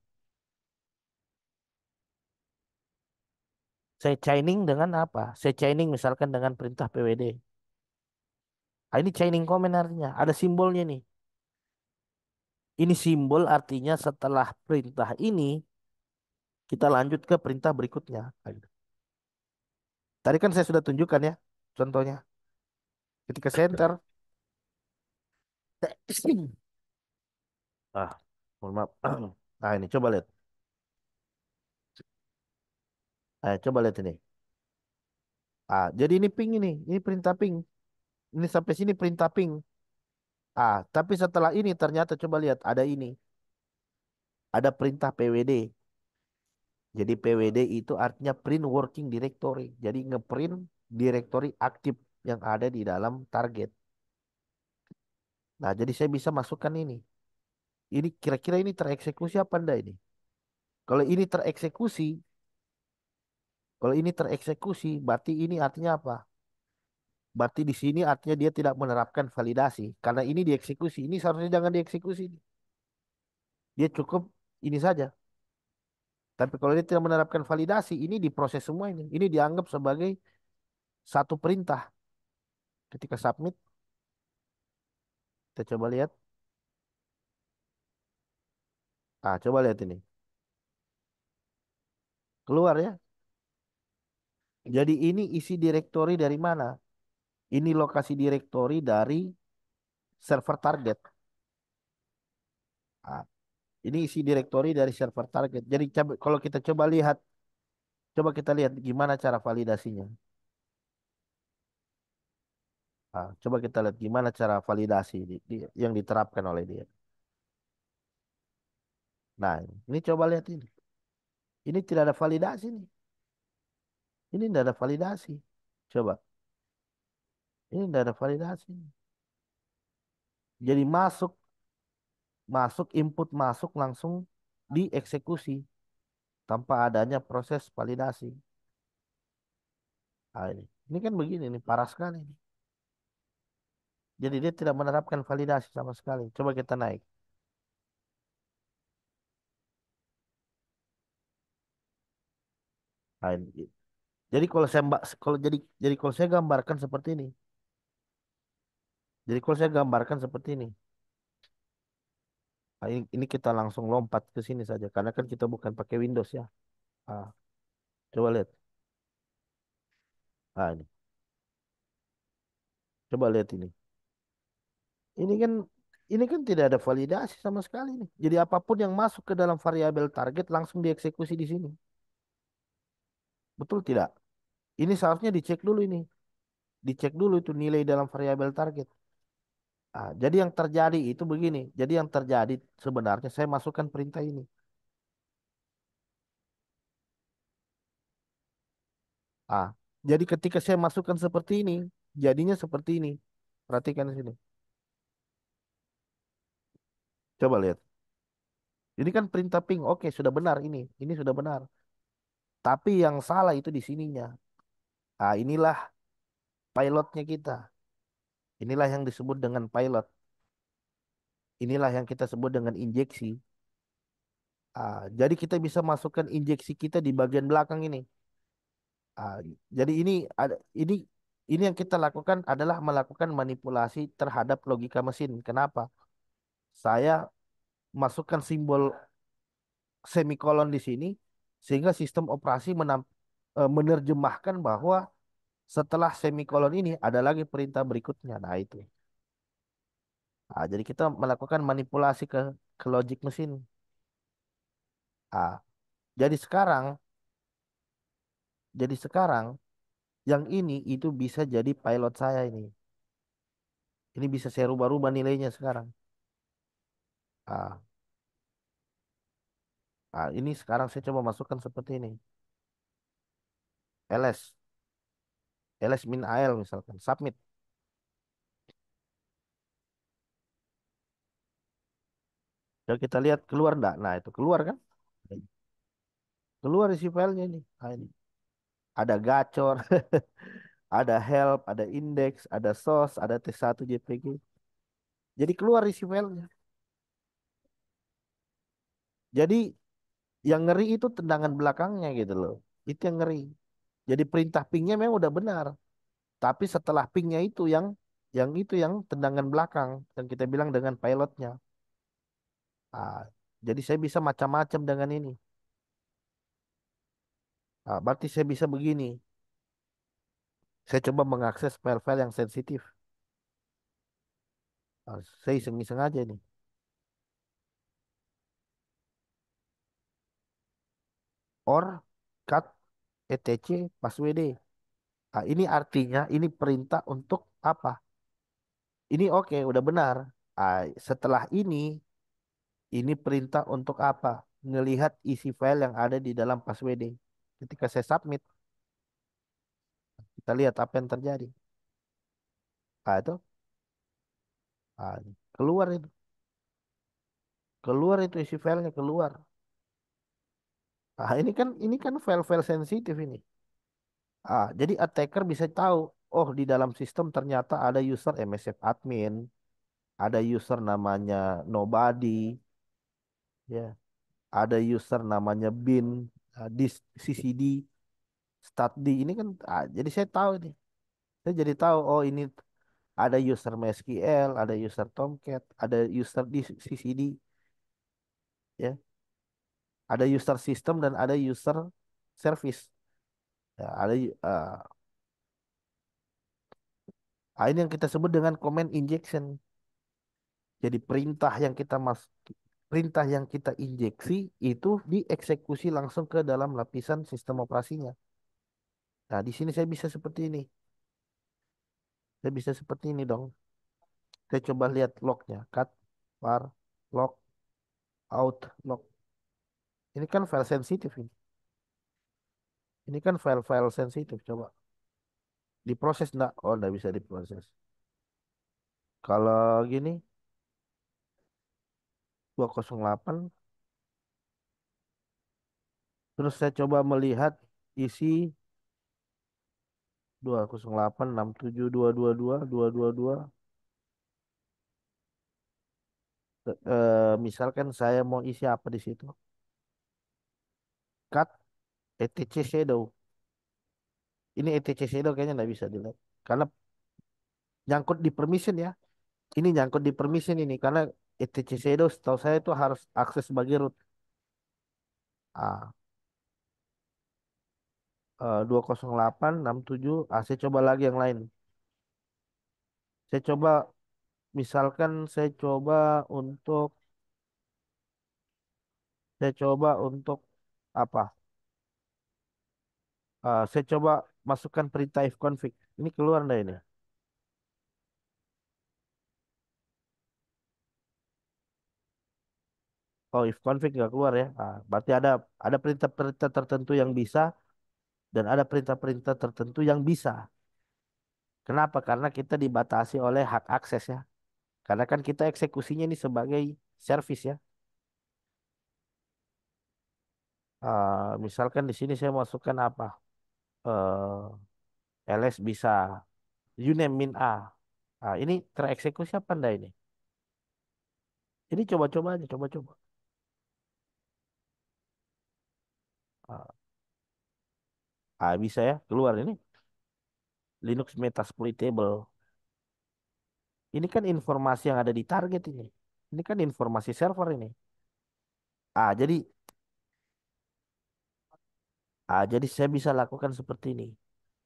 [SPEAKER 1] Saya chaining dengan apa? Saya chaining misalkan dengan perintah PWD. Ah, ini chaining comment artinya. Ada simbolnya nih. Ini simbol artinya setelah perintah ini kita lanjut ke perintah berikutnya. Nah, gitu. Tadi kan saya sudah tunjukkan ya contohnya. Ketika saya enter. Ah, mohon maaf. Nah ini coba lihat. Coba lihat ini. Jadi ini ping ini perintah ping. Ini sampai sini perintah ping. Tapi setelah ini ternyata coba lihat ada ini. Ada perintah PWD. Jadi PWD itu artinya print working directory. Jadi ngeprint directory aktif yang ada di dalam target. Nah, jadi saya bisa masukkan ini. Ini kira-kira ini tereksekusi apa enggak ini? Kalau ini tereksekusi, kalau ini tereksekusi, berarti ini artinya apa? Berarti di sini artinya dia tidak menerapkan validasi karena ini dieksekusi. Ini seharusnya jangan dieksekusi. Dia cukup ini saja. Tapi kalau dia tidak menerapkan validasi, ini diproses semua ini. Ini dianggap sebagai satu perintah. Ketika submit, kita coba lihat. Coba lihat ini. Keluar ya. Jadi ini isi direktori dari mana? Ini lokasi direktori dari server target. Ah, ini isi direktori dari server target. Jadi kalau kita coba kita lihat gimana cara validasinya. Coba kita lihat gimana cara validasi yang diterapkan oleh dia. Nah, ini coba lihat ini. Ini tidak ada validasi nih. Ini tidak ada validasi. Coba, ini tidak ada validasi. Jadi masuk input masuk langsung dieksekusi tanpa adanya proses validasi. Ini kan begini nih parah sekali. Jadi dia tidak menerapkan validasi sama sekali. Coba kita naik. Nah, ini. Jadi kalau saya kalau jadi kalau saya gambarkan seperti ini. Jadi kalau saya gambarkan seperti ini. Ini kita langsung lompat ke sini saja karena kan kita bukan pakai Windows ya. Ah, coba lihat. Ini. Coba lihat ini. Ini kan ini kan tidak ada validasi sama sekali nih. Jadi apapun yang masuk ke dalam variabel target langsung dieksekusi di sini. Betul tidak? Ini seharusnya dicek dulu ini. Dicek dulu itu nilai dalam variabel target. Jadi yang terjadi itu begini. Jadi yang terjadi sebenarnya saya masukkan perintah ini. Ah, jadi ketika saya masukkan seperti ini, jadinya seperti ini. Perhatikan di sini. Coba lihat. Ini kan perintah ping. Oke, sudah benar ini. Ini sudah benar. Tapi yang salah itu di sininya. Inilah pilotnya kita. Inilah yang disebut dengan pilot. Inilah yang kita sebut dengan injeksi. Jadi kita bisa masukkan injeksi kita di bagian belakang ini. Ah, jadi ini yang kita lakukan adalah melakukan manipulasi terhadap logika mesin. Kenapa? Saya masukkan simbol semikolon di sini sehingga sistem operasi menerjemahkan bahwa setelah semikolon ini ada lagi perintah berikutnya. Nah, itu. Jadi kita melakukan manipulasi ke logik mesin. Ah, jadi sekarang, jadi sekarang yang ini itu bisa jadi pilot saya ini. Ini bisa saya rubah-rubah nilainya sekarang. Ah, ini sekarang saya coba masukkan seperti ini. ls, ls min al misalkan, submit. Coba kita lihat keluar enggak? Nah, itu keluar kan? Keluar isi filenya ini. Ini. Ada gacor, ada help, ada index, ada source, ada T1 JPG. Jadi keluar isi filenya. Jadi yang ngeri itu tendangan belakangnya gitu loh. Itu yang ngeri. Jadi perintah pingnya memang udah benar, tapi setelah pingnya itu yang tendangan belakang yang kita bilang dengan pilotnya. Ah, jadi saya bisa macam-macam dengan ini. Berarti saya bisa begini. Saya coba mengakses file-file yang sensitif. Saya iseng-iseng aja nih. Or cut etc passwd. Ini artinya ini perintah untuk apa? Ini oke, udah benar. Setelah ini perintah untuk apa? Ngelihat isi file yang ada di dalam passwd. Ketika saya submit, kita lihat apa yang terjadi. Itu keluar itu, keluar itu isi filenya keluar. Ini kan file-file sensitif ini. Jadi attacker bisa tahu, oh di dalam sistem ternyata ada user MSF admin, ada user namanya nobody, ya, ada user namanya bin, di ccd, start ini kan, jadi saya tahu ini, saya jadi tahu, oh ini ada user MySQL, ada user Tomcat, ada user di ccd, ya, ada user system dan ada user service, ya, ini yang kita sebut dengan command injection. Jadi perintah yang kita injeksi itu dieksekusi langsung ke dalam lapisan sistem operasinya. Nah, di sini saya bisa seperti ini. Saya bisa seperti ini dong. Saya coba lihat lognya. Cut, var, log, out, log. Ini kan file sensitif ini. Ini kan file-file sensitif. Coba diproses enggak? Oh, enggak bisa diproses. Kalau gini 208, terus saya coba melihat isi 208 67 222 222. Misalkan saya mau isi apa di situ. Cut etc shadow. Ini etc shadow kayaknya nggak bisa dilihat. Karena nyangkut di permission ya. Ini nyangkut di permission ini. Karena etc shadow setahu saya itu harus akses sebagai root. 208 67. Saya coba lagi yang lain. Saya coba, misalkan untuk saya coba untuk apa? Saya coba masukkan perintah if config. Ini keluar enggak ini? Oh, if config nggak keluar ya. Berarti ada perintah-perintah tertentu yang bisa dan ada perintah-perintah tertentu yang bisa. Kenapa? Karena kita dibatasi oleh hak akses ya. Karena kan kita eksekusinya ini sebagai service ya. Misalkan di sini saya masukkan apa? ls bisa, uname min a. Ini tereksekusi apa enggak ini? Ini coba-coba aja, coba-coba. Ah, Bisa ya, keluar ini. Linux Metasploitable. Ini kan informasi yang ada di target ini. Ini kan informasi server ini. Ah, jadi jadi saya bisa lakukan seperti ini.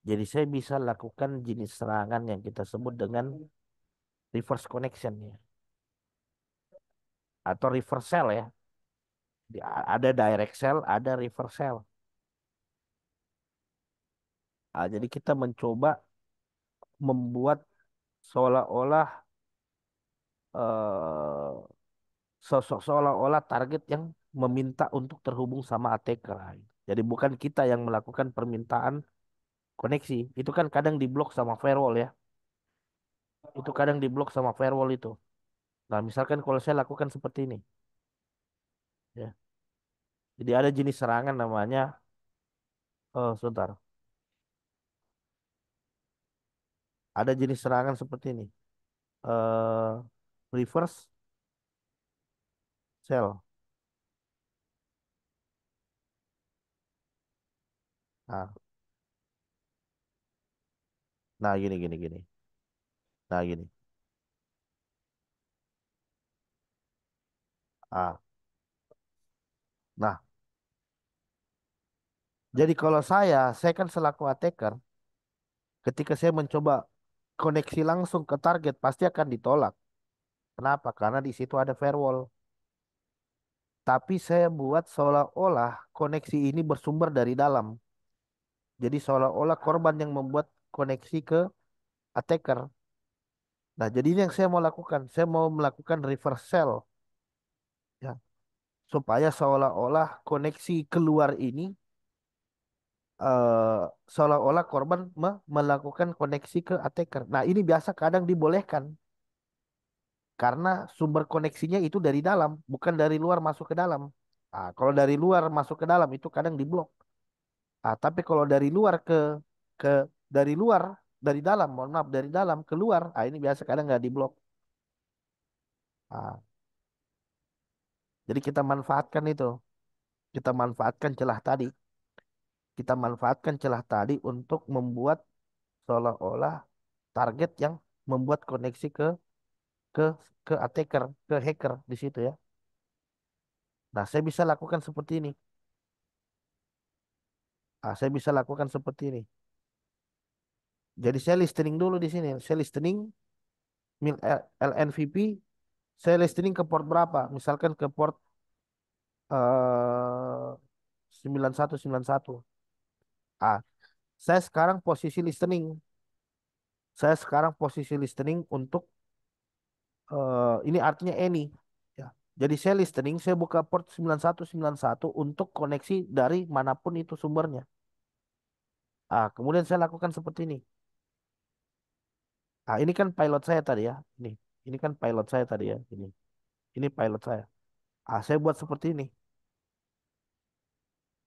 [SPEAKER 1] Jadi saya bisa lakukan jenis serangan yang kita sebut dengan reverse connection ya, atau reverse shell ya. Ada direct shell, ada reverse shell. Jadi kita mencoba membuat seolah-olah eh, seolah-olah target yang meminta untuk terhubung sama attacker. Jadi bukan kita yang melakukan permintaan koneksi. Itu kan kadang diblok sama firewall ya. Itu kadang diblok sama firewall itu. Nah, misalkan kalau saya lakukan seperti ini, ya. Jadi ada jenis serangan namanya, sebentar. Ada jenis serangan seperti ini. eh Reverse shell. Nah, Nah, gini, gini, gini. Nah, gini. Ah, nah, jadi kalau saya kan selaku attacker, ketika saya mencoba koneksi langsung ke target, pasti akan ditolak. Kenapa? Karena di situ ada firewall. Tapi saya buat seolah-olah koneksi ini bersumber dari dalam. Jadi seolah-olah korban yang membuat koneksi ke attacker. Nah, jadi ini yang saya mau lakukan. Saya mau melakukan reversal, ya, supaya seolah-olah koneksi keluar ini eh, seolah-olah korban melakukan koneksi ke attacker. Nah, ini biasa kadang dibolehkan karena sumber koneksinya itu dari dalam, bukan dari luar masuk ke dalam. Ah, kalau dari luar masuk ke dalam itu kadang diblok. Ah, tapi kalau dari luar ke dari luar dari dalam, mohon maaf, dari dalam keluar, ah ini biasa kadang nggak diblok. Ah, jadi kita manfaatkan itu, kita manfaatkan celah tadi, kita manfaatkan celah tadi untuk membuat seolah-olah target yang membuat koneksi ke ke attacker, ke hacker di situ ya. Nah, saya bisa lakukan seperti ini. Ah, saya bisa lakukan seperti ini. Jadi saya listening dulu di sini. Saya listening LNVP, saya listening ke port berapa? Misalkan ke port 9191. Ah, saya sekarang posisi listening. Saya sekarang posisi listening untuk ini artinya any. Ya. Jadi saya listening, saya buka port 9191 untuk koneksi dari manapun itu sumbernya. Ah, kemudian saya lakukan seperti ini. Ah, ini kan pilot saya tadi ya. Ini kan pilot saya tadi ya. Ini pilot saya. Ah, saya buat seperti ini.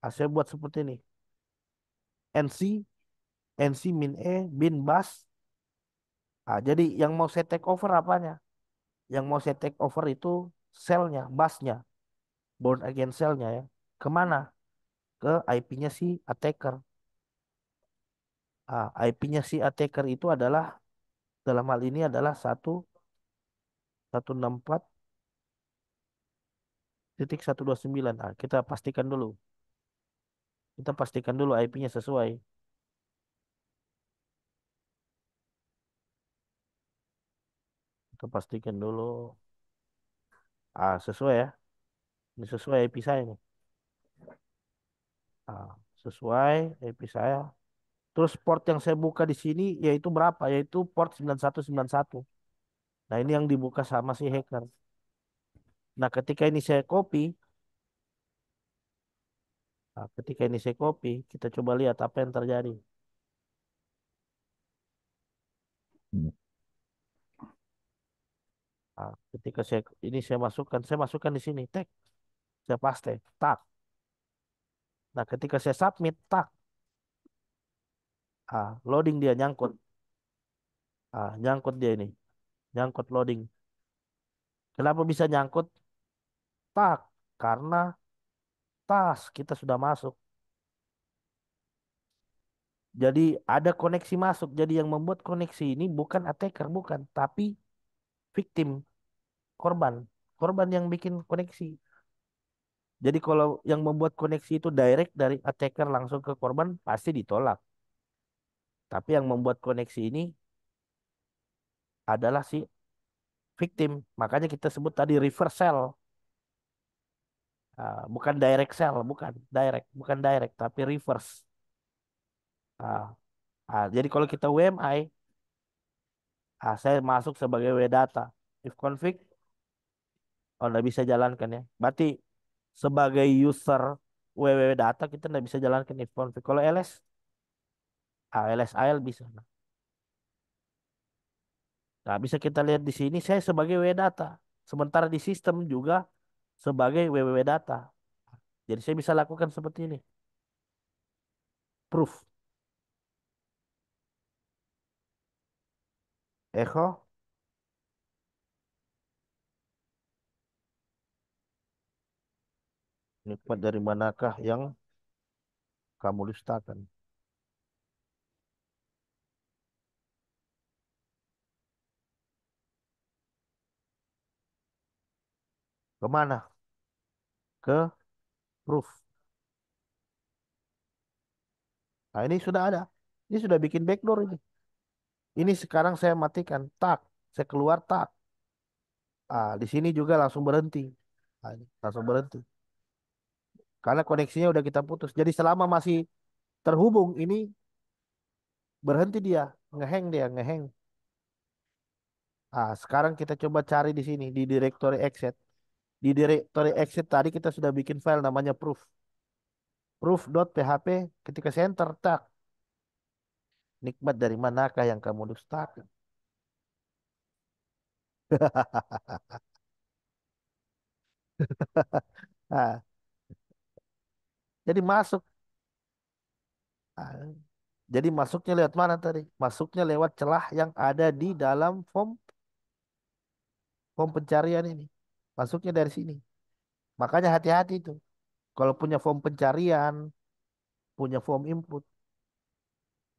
[SPEAKER 1] Ah, saya buat seperti ini. NC, NC min E, bin bus. Ah, jadi yang mau saya take over apanya? Yang mau saya take over itu selnya, busnya, born again selnya ya. Kemana? Ke IP-nya si attacker. Ah, IP-nya si attacker itu adalah dalam hal ini adalah 164.129. Ah, kita pastikan dulu. Kita pastikan dulu IP-nya sesuai. Kita pastikan dulu. Ah, sesuai ya. Ini sesuai IP saya nih. Ah, sesuai IP saya. Terus port yang saya buka di sini yaitu berapa? Yaitu port 9191. Nah, ini yang dibuka sama si hacker. Nah, ketika ini saya copy, ketika ini saya copy, kita coba lihat apa yang terjadi. Nah, ketika saya masukkan di sini, tag, saya paste, tak. Nah, ketika saya submit, tak, loading dia nyangkut, nyangkut dia ini, nyangkut loading. Kenapa bisa nyangkut? Tak, karena tas kita sudah masuk. Jadi ada koneksi masuk. Jadi yang membuat koneksi ini bukan attacker, bukan, tapi victim, korban, korban yang bikin koneksi. Jadi kalau yang membuat koneksi itu direct dari attacker langsung ke korban pasti ditolak. Tapi yang membuat koneksi ini adalah si victim. Makanya kita sebut tadi reverse cell. Bukan direct cell, bukan direct, tapi reverse. Ah, jadi kalau kita WMI, saya masuk sebagai W data. If config, oh nggak bisa jalankan ya. Berarti sebagai user www data kita nggak bisa jalankan if config. Kalau ls, lsil bisa. Nah, bisa kita lihat di sini saya sebagai W data. Sementara di sistem juga sebagai www data. Jadi saya bisa lakukan seperti ini. Proof. Echo. Nikmat dari manakah yang kamu dustakan? Kemana? Ke proof. Nah, ini sudah ada. Ini sudah bikin backdoor ini. Ini sekarang saya matikan. Tak. Saya keluar tak. Ah, di sini juga langsung berhenti. Ah, ini langsung berhenti. Karena koneksinya udah kita putus. Jadi selama masih terhubung, ini berhenti dia. Ngeheng dia, ngeheng. Ah, sekarang kita coba cari di sini, di directory exit. Di directory exit tadi kita sudah bikin file namanya proof. Proof.php ketika saya enter, tak. Nikmat dari manakah yang kamu dustakan? Nah, jadi masuk. Ah, jadi masuknya lewat mana tadi? Masuknya lewat celah yang ada di dalam form pencarian ini. Masuknya dari sini. Makanya hati-hati itu. Kalau punya form pencarian, punya form input.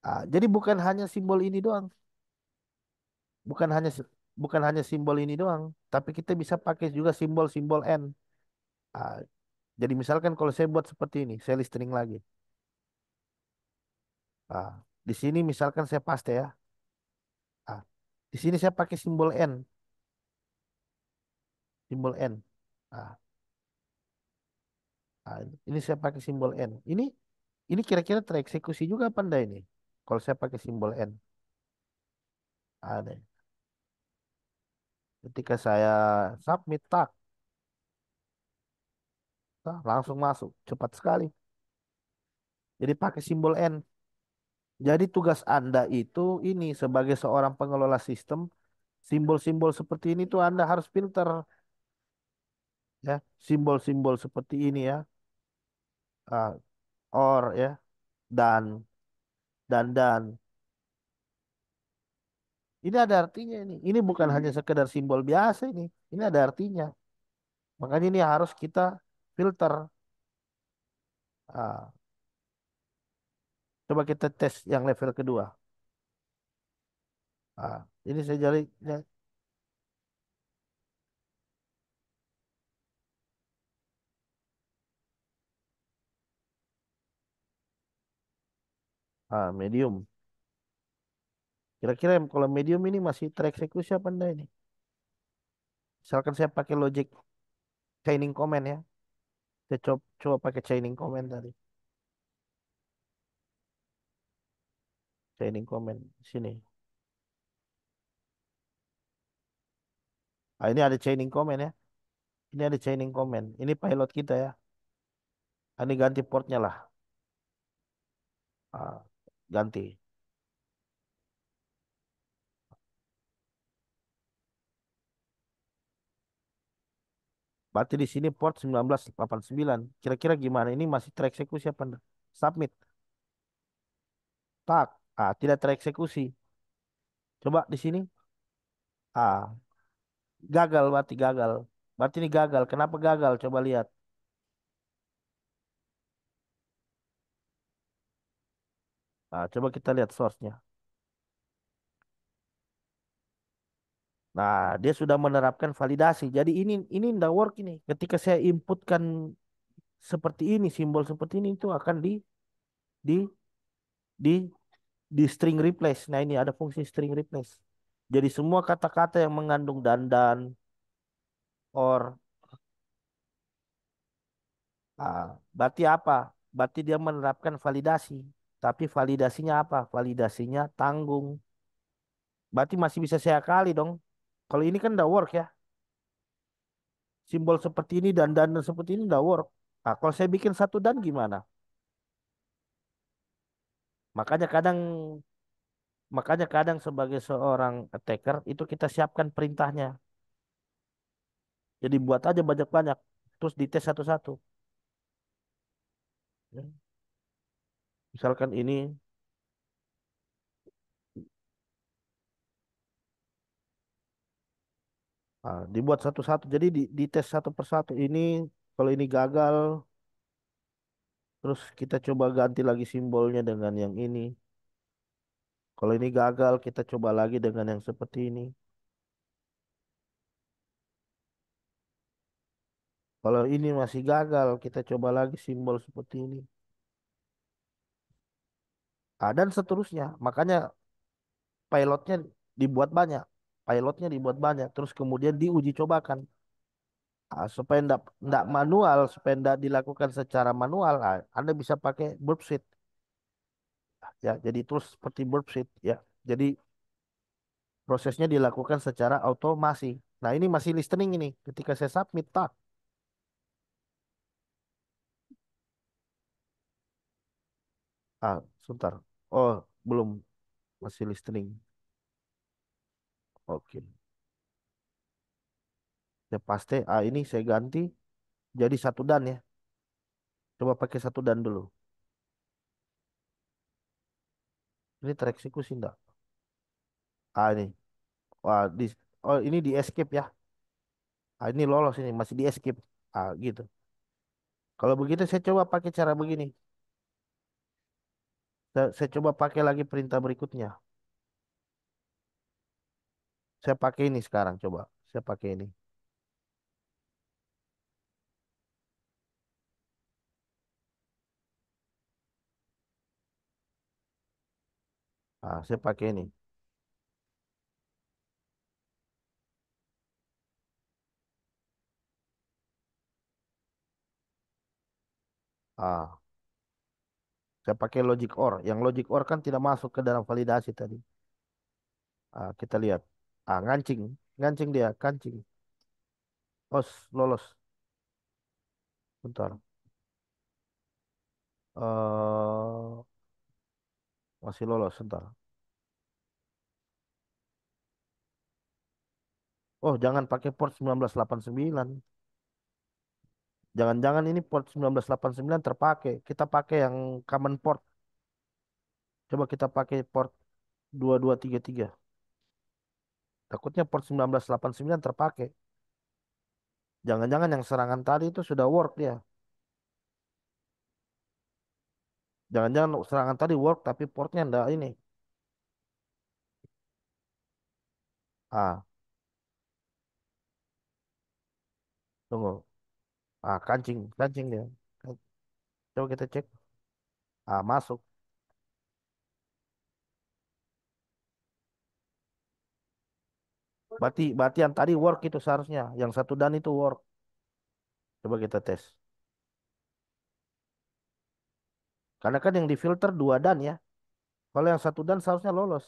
[SPEAKER 1] Ah, jadi bukan hanya simbol ini doang. Bukan hanya bukan hanya simbol ini doang, tapi kita bisa pakai juga simbol-simbol N. Ah, jadi misalkan kalau saya buat seperti ini, saya listing lagi. Ah, di sini misalkan saya paste ya. Ah, di sini saya pakai simbol N, simbol N. Ah, ini saya pakai simbol N. Ini kira-kira tereksekusi juga apa enggak ini? Kalau saya pakai simbol N. Ada. Ketika saya submit tak, langsung masuk, cepat sekali. Jadi pakai simbol N. Jadi tugas Anda itu ini sebagai seorang pengelola sistem, simbol-simbol seperti ini tuh Anda harus filter ya. Simbol-simbol seperti ini ya. Ah, or ya, dan dan. Ini ada artinya ini. Ini bukan hanya sekedar simbol biasa ini. Ini ada artinya. Makanya ini harus kita filter. Ah, coba kita tes yang level kedua. Ini saya jadi medium. Kira-kira kalau medium ini masih tereksekusi apa enggak ini? Misalkan saya pakai logic chaining comment ya. Saya coba pakai chaining comment tadi. Chaining comment sini. Ini ada chaining comment ya. Ini ada chaining comment. Ini pilot kita ya. Ini ganti portnya lah. Ah, ganti. Berarti di sini port 1989. Kira-kira gimana? Ini masih tereksekusi apa enggak? Submit. Tak. Tidak tereksekusi. Coba di sini. Ah, gagal berarti gagal. Berarti ini gagal. Kenapa gagal? Coba lihat. Coba kita lihat source-nya. Nah, dia sudah menerapkan validasi. Jadi ini ndak work ini. Ketika saya inputkan seperti ini, simbol seperti ini itu akan di di di string replace. Nah, ini ada fungsi string replace. Jadi semua kata-kata yang mengandung dan or berarti apa? Berarti dia menerapkan validasi. Tapi validasinya apa? Validasinya tanggung. Berarti masih bisa saya kali dong. Kalau ini kan udah work ya. Simbol seperti ini dan seperti ini udah work. Kalau saya bikin satu dan gimana? Makanya kadang makanya kadang sebagai seorang attacker itu kita siapkan perintahnya. Jadi buat aja banyak-banyak. Terus dites satu-satu. Ya. Misalkan ini dibuat satu-satu. Jadi dites satu persatu. Ini kalau ini gagal, terus kita coba ganti lagi simbolnya dengan yang ini. Kalau ini gagal, kita coba lagi dengan yang seperti ini. Kalau ini masih gagal, kita coba lagi simbol seperti ini. Dan seterusnya. Makanya pilotnya dibuat banyak. Pilotnya dibuat banyak. Terus kemudian diuji cobakan. Supaya ndak manual, supaya ndak dilakukan secara manual, Anda bisa pakai burp suite. Ya, jadi terus seperti burp suite. Ya, jadi prosesnya dilakukan secara otomasi. Nah, ini masih listening ini. Ketika saya submit, tak. Sebentar. Oh, belum. Masih listening. Oke. Ya pasti. Ini saya ganti jadi satu dan ya. Coba pakai satu dan dulu. Ini tereksekusi enggak? Ini. Wah, oh ini di escape ya. Ini lolos ini masih di escape. Gitu. Kalau begitu saya coba pakai cara begini. Saya coba pakai lagi perintah berikutnya. Saya pakai ini sekarang coba. Saya pakai ini. Saya pakai ini. Ah, saya pakai logic OR. Yang logic OR kan tidak masuk ke dalam validasi tadi. Kita lihat. Ngancing. Ngancing dia, kancing. Oh, lolos. Bentar. eh Masih lolos, bentar. Oh, jangan pakai port 1989. Jangan-jangan ini port 1989 terpakai. Kita pakai yang common port. Coba kita pakai port 2233. Takutnya port 1989 terpakai. Jangan-jangan yang serangan tadi itu sudah work ya. Jangan-jangan serangan tadi work tapi portnya enggak ini. Ah, Tunggu. Kancing, kancing dia. Coba kita cek. Masuk. Berarti yang tadi work itu seharusnya. Yang satu dan itu work. Coba kita tes. Karena kan yang difilter dua dan ya. Kalau yang satu dan seharusnya lolos.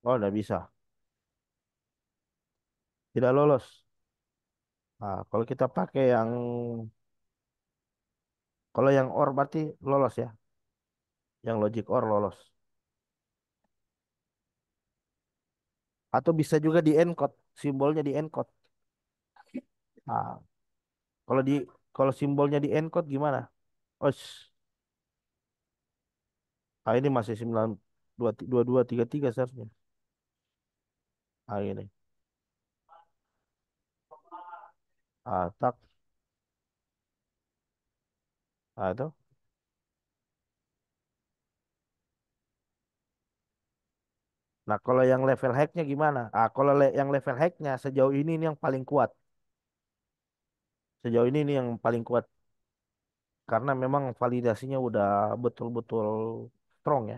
[SPEAKER 1] Oh, enggak bisa. Tidak lolos. Kalau kita pakai kalau yang OR berarti lolos ya. Yang logic OR lolos. Atau bisa juga di encode, simbolnya di encode. Nah, kalau di kalau simbolnya di encode gimana? Oh, ini masih 9233 seharusnya. Ini. Tak. Itu. Nah, kalau yang level hacknya gimana? Kalau yang level hacknya sejauh ini yang paling kuat. Sejauh ini yang paling kuat karena memang validasinya udah betul-betul strong ya.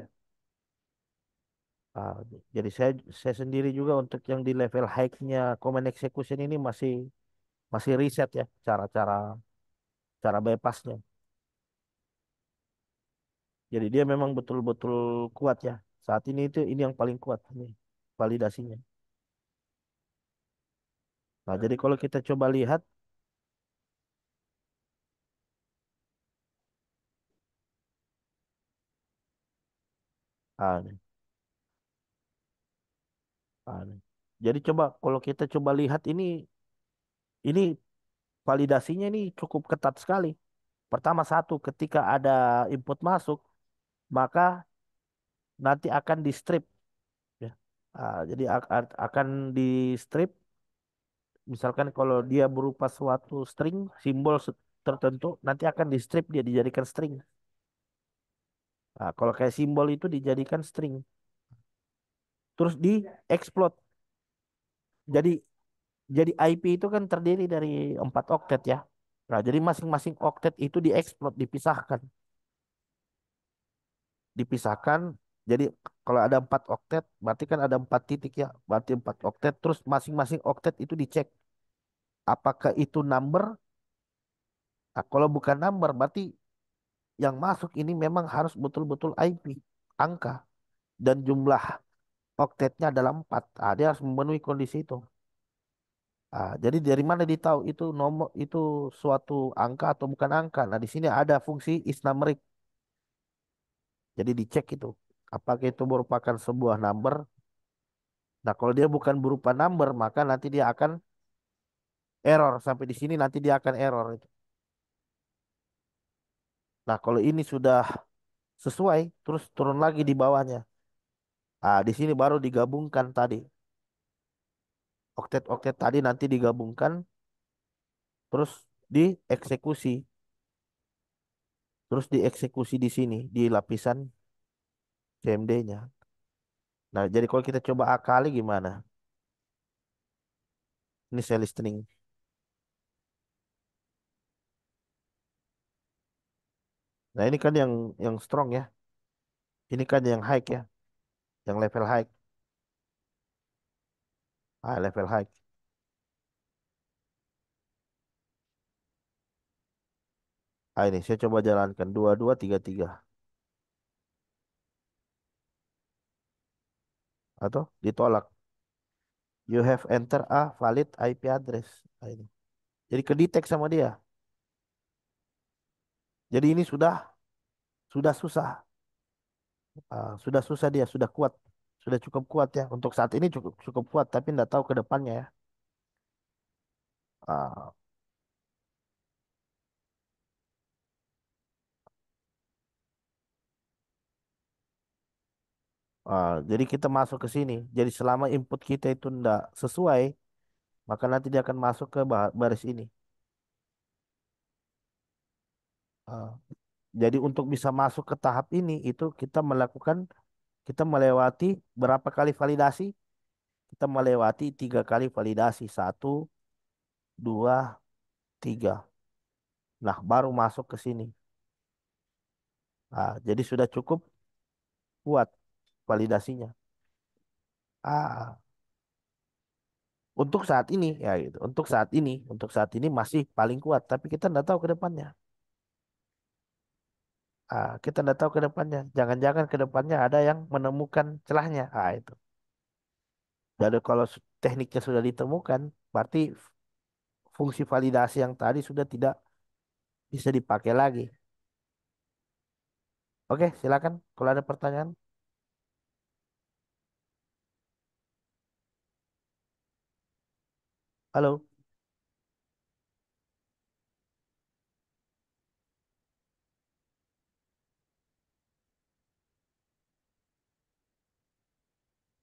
[SPEAKER 1] Ah, jadi saya sendiri juga untuk yang di level high-nya command execution ini masih masih riset ya cara-cara cara bypassnya. Jadi dia memang betul-betul kuat ya. Saat ini yang paling kuat ini validasinya. Nah, jadi kalau kita coba lihat nih, nih. Jadi coba kalau kita coba lihat ini validasinya ini cukup ketat sekali. Pertama satu, ketika ada input masuk, maka nanti akan di strip ya. Jadi akan di strip. Misalkan kalau dia berupa suatu string, simbol tertentu nanti akan di strip dia dijadikan string. Nah, kalau kayak simbol itu dijadikan string, terus di explode. Jadi IP itu kan terdiri dari 4 oktet ya. Nah, jadi masing-masing oktet itu diexplode, dipisahkan, dipisahkan. Jadi kalau ada 4 oktet, berarti kan ada 4 titik ya, berarti 4 oktet. Terus masing-masing oktet itu dicek apakah itu number. Nah, kalau bukan number, berarti yang masuk ini memang harus betul-betul IP, angka, dan jumlah oktetnya adalah 4. Ah, dia harus memenuhi kondisi itu. Ah, jadi dari mana ditahu itu nomor itu suatu angka atau bukan angka? Nah, di sini ada fungsi is numeric. Jadi dicek itu apakah itu merupakan sebuah number. Nah, kalau dia bukan berupa number, maka nanti dia akan error. Sampai di sini nanti dia akan error itu. Nah, kalau ini sudah sesuai, terus turun lagi di bawahnya. Ah, di sini baru digabungkan tadi. Oktet-oktet tadi nanti digabungkan, terus dieksekusi. Terus dieksekusi di sini, di lapisan CMD-nya. Nah, jadi kalau kita coba akali gimana? Ini saya listening. Nah, ini kan yang strong ya. Ini kan yang high ya, yang level high. Ah, level high. Ah, ini saya coba jalankan 2233 atau ditolak. You have entered a valid IP address. Ah, ini. Jadi kedetek sama dia. Jadi ini sudah susah. Ah, sudah susah dia, sudah kuat. Sudah cukup kuat ya. Untuk saat ini cukup cukup kuat, tapi tidak tahu ke depannya ya. Ah, jadi kita masuk ke sini. Jadi selama input kita itu tidak sesuai, maka nanti dia akan masuk ke baris ini. Ah, jadi untuk bisa masuk ke tahap ini, itu kita melewati berapa kali validasi? Kita melewati 3 kali validasi. Satu, dua, tiga. Nah, baru masuk ke sini. Jadi sudah cukup kuat validasinya. Ah, untuk saat ini ya gitu. Untuk saat ini masih paling kuat. Tapi kita tidak tahu ke depannya. Kita tidak tahu ke depannya. Jangan-jangan ke depannya ada yang menemukan celahnya. Itu. Jadi kalau tekniknya sudah ditemukan, berarti fungsi validasi yang tadi sudah tidak bisa dipakai lagi. Oke, silakan kalau ada pertanyaan. Halo,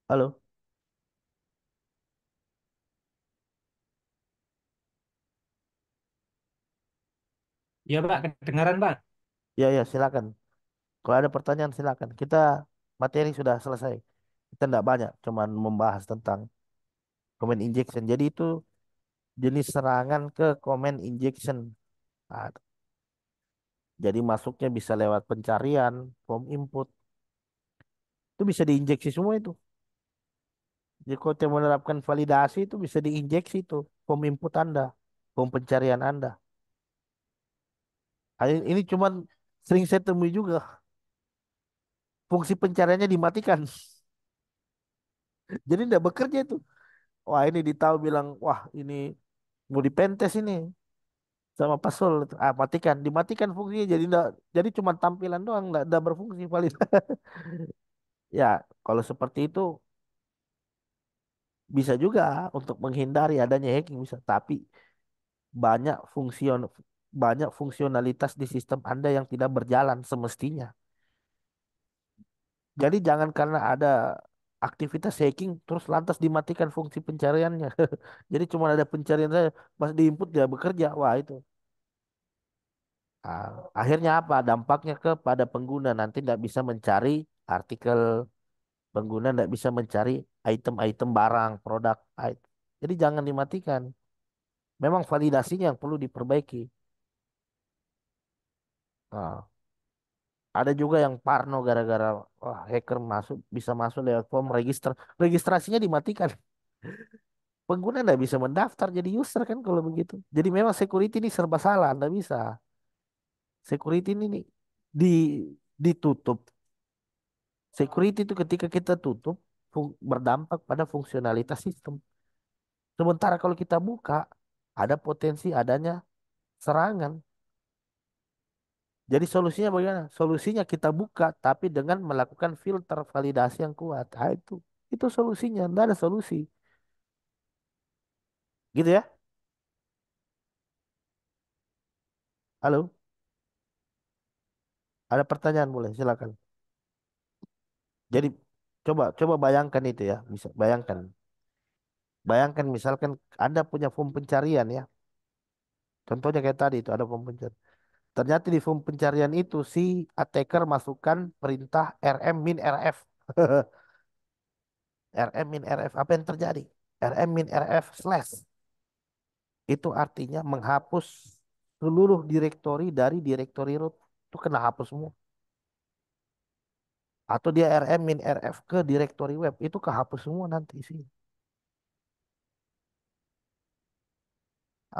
[SPEAKER 1] halo.
[SPEAKER 3] Iya, Pak, kedengaran, Pak.
[SPEAKER 1] Ya, ya, silakan. Kalau ada pertanyaan silakan. Kita materi sudah selesai. Kita tidak banyak, cuman membahas tentang comment injection. Jadi itu jenis serangan ke comment injection. Nah, jadi masuknya bisa lewat pencarian, form input. Itu bisa diinjeksi semua itu. Jadi kalau kita menerapkan validasi itu bisa diinjeksi itu form input Anda, form pencarian Anda. Ini cuman sering saya temui juga. Fungsi pencariannya dimatikan. Jadi tidak bekerja itu. Wah, ini ditahu bilang, wah ini mau dipentes ini sama Pasul. Matikan, dimatikan fungsinya jadi ndak, jadi cuma tampilan doang, ndak berfungsi valid. Ya, kalau seperti itu bisa juga untuk menghindari adanya hacking bisa, tapi banyak fungsion banyak fungsionalitas di sistem Anda yang tidak berjalan semestinya. Jadi jangan karena ada aktivitas hacking terus lantas dimatikan fungsi pencariannya. Jadi cuma ada pencarian saja, pas diinput dia bekerja. Wah, itu. Ah, akhirnya apa? Dampaknya kepada pengguna nanti tidak bisa mencari artikel, pengguna tidak bisa mencari item-item barang, produk. Jadi jangan dimatikan. Memang validasinya yang perlu diperbaiki. Nah, ada juga yang parno gara-gara wah, hacker masuk bisa masuk lewat form registrasinya dimatikan. Pengguna tidak bisa mendaftar jadi user kan kalau begitu. Jadi memang security ini serba salah, Anda bisa. Security ini nih di ditutup. Security itu ketika kita tutup berdampak pada fungsionalitas sistem. Sementara kalau kita buka ada potensi adanya serangan. Jadi solusinya bagaimana? Solusinya kita buka tapi dengan melakukan filter validasi yang kuat. Ah, itu solusinya. Tidak ada solusi. Gitu ya? Halo, ada pertanyaan boleh silakan. Jadi coba coba bayangkan itu ya, bisa bayangkan. Bayangkan misalkan Anda punya form pencarian ya. Contohnya kayak tadi itu ada form pencarian. Ternyata di form pencarian itu si attacker masukkan perintah rm min rf. rm min rf apa yang terjadi? rm min rf slash itu artinya menghapus seluruh direktori dari direktori root. Itu kena hapus semua. Atau dia rm min rf ke direktori web itu kehapus semua nanti sih.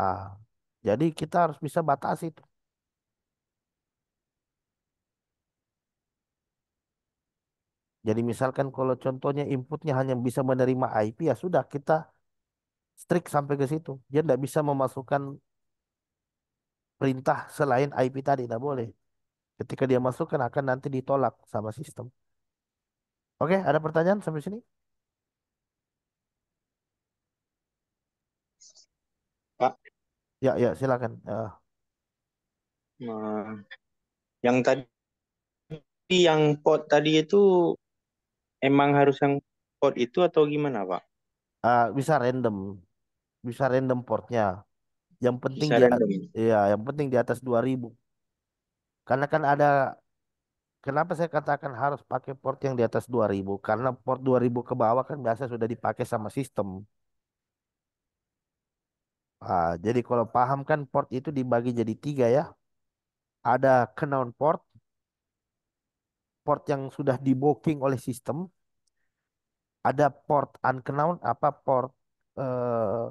[SPEAKER 1] Ah, jadi kita harus bisa batasi itu. Jadi misalkan kalau contohnya inputnya hanya bisa menerima IP ya sudah kita strict sampai ke situ. Dia tidak bisa memasukkan perintah selain IP tadi, tidak boleh. Ketika dia masukkan akan nanti ditolak sama sistem. Oke, ada pertanyaan sampai sini?
[SPEAKER 4] Pak.
[SPEAKER 1] Ya, ya silakan.
[SPEAKER 4] Nah, yang tadi yang pot tadi itu emang harus yang pot itu atau gimana, Pak?
[SPEAKER 1] Bisa random, bisa random portnya. Yang penting
[SPEAKER 4] Bisa
[SPEAKER 1] dia,
[SPEAKER 4] random.
[SPEAKER 1] ya, yang penting di atas 2000. Karena kan ada, kenapa saya katakan harus pakai port yang di atas 2000? Karena port 2000 ke bawah kan biasa sudah dipakai sama sistem. Jadi kalau paham kan port itu dibagi jadi tiga ya. Ada known port, port yang sudah di booking oleh sistem. Ada port unknown, apa port eh,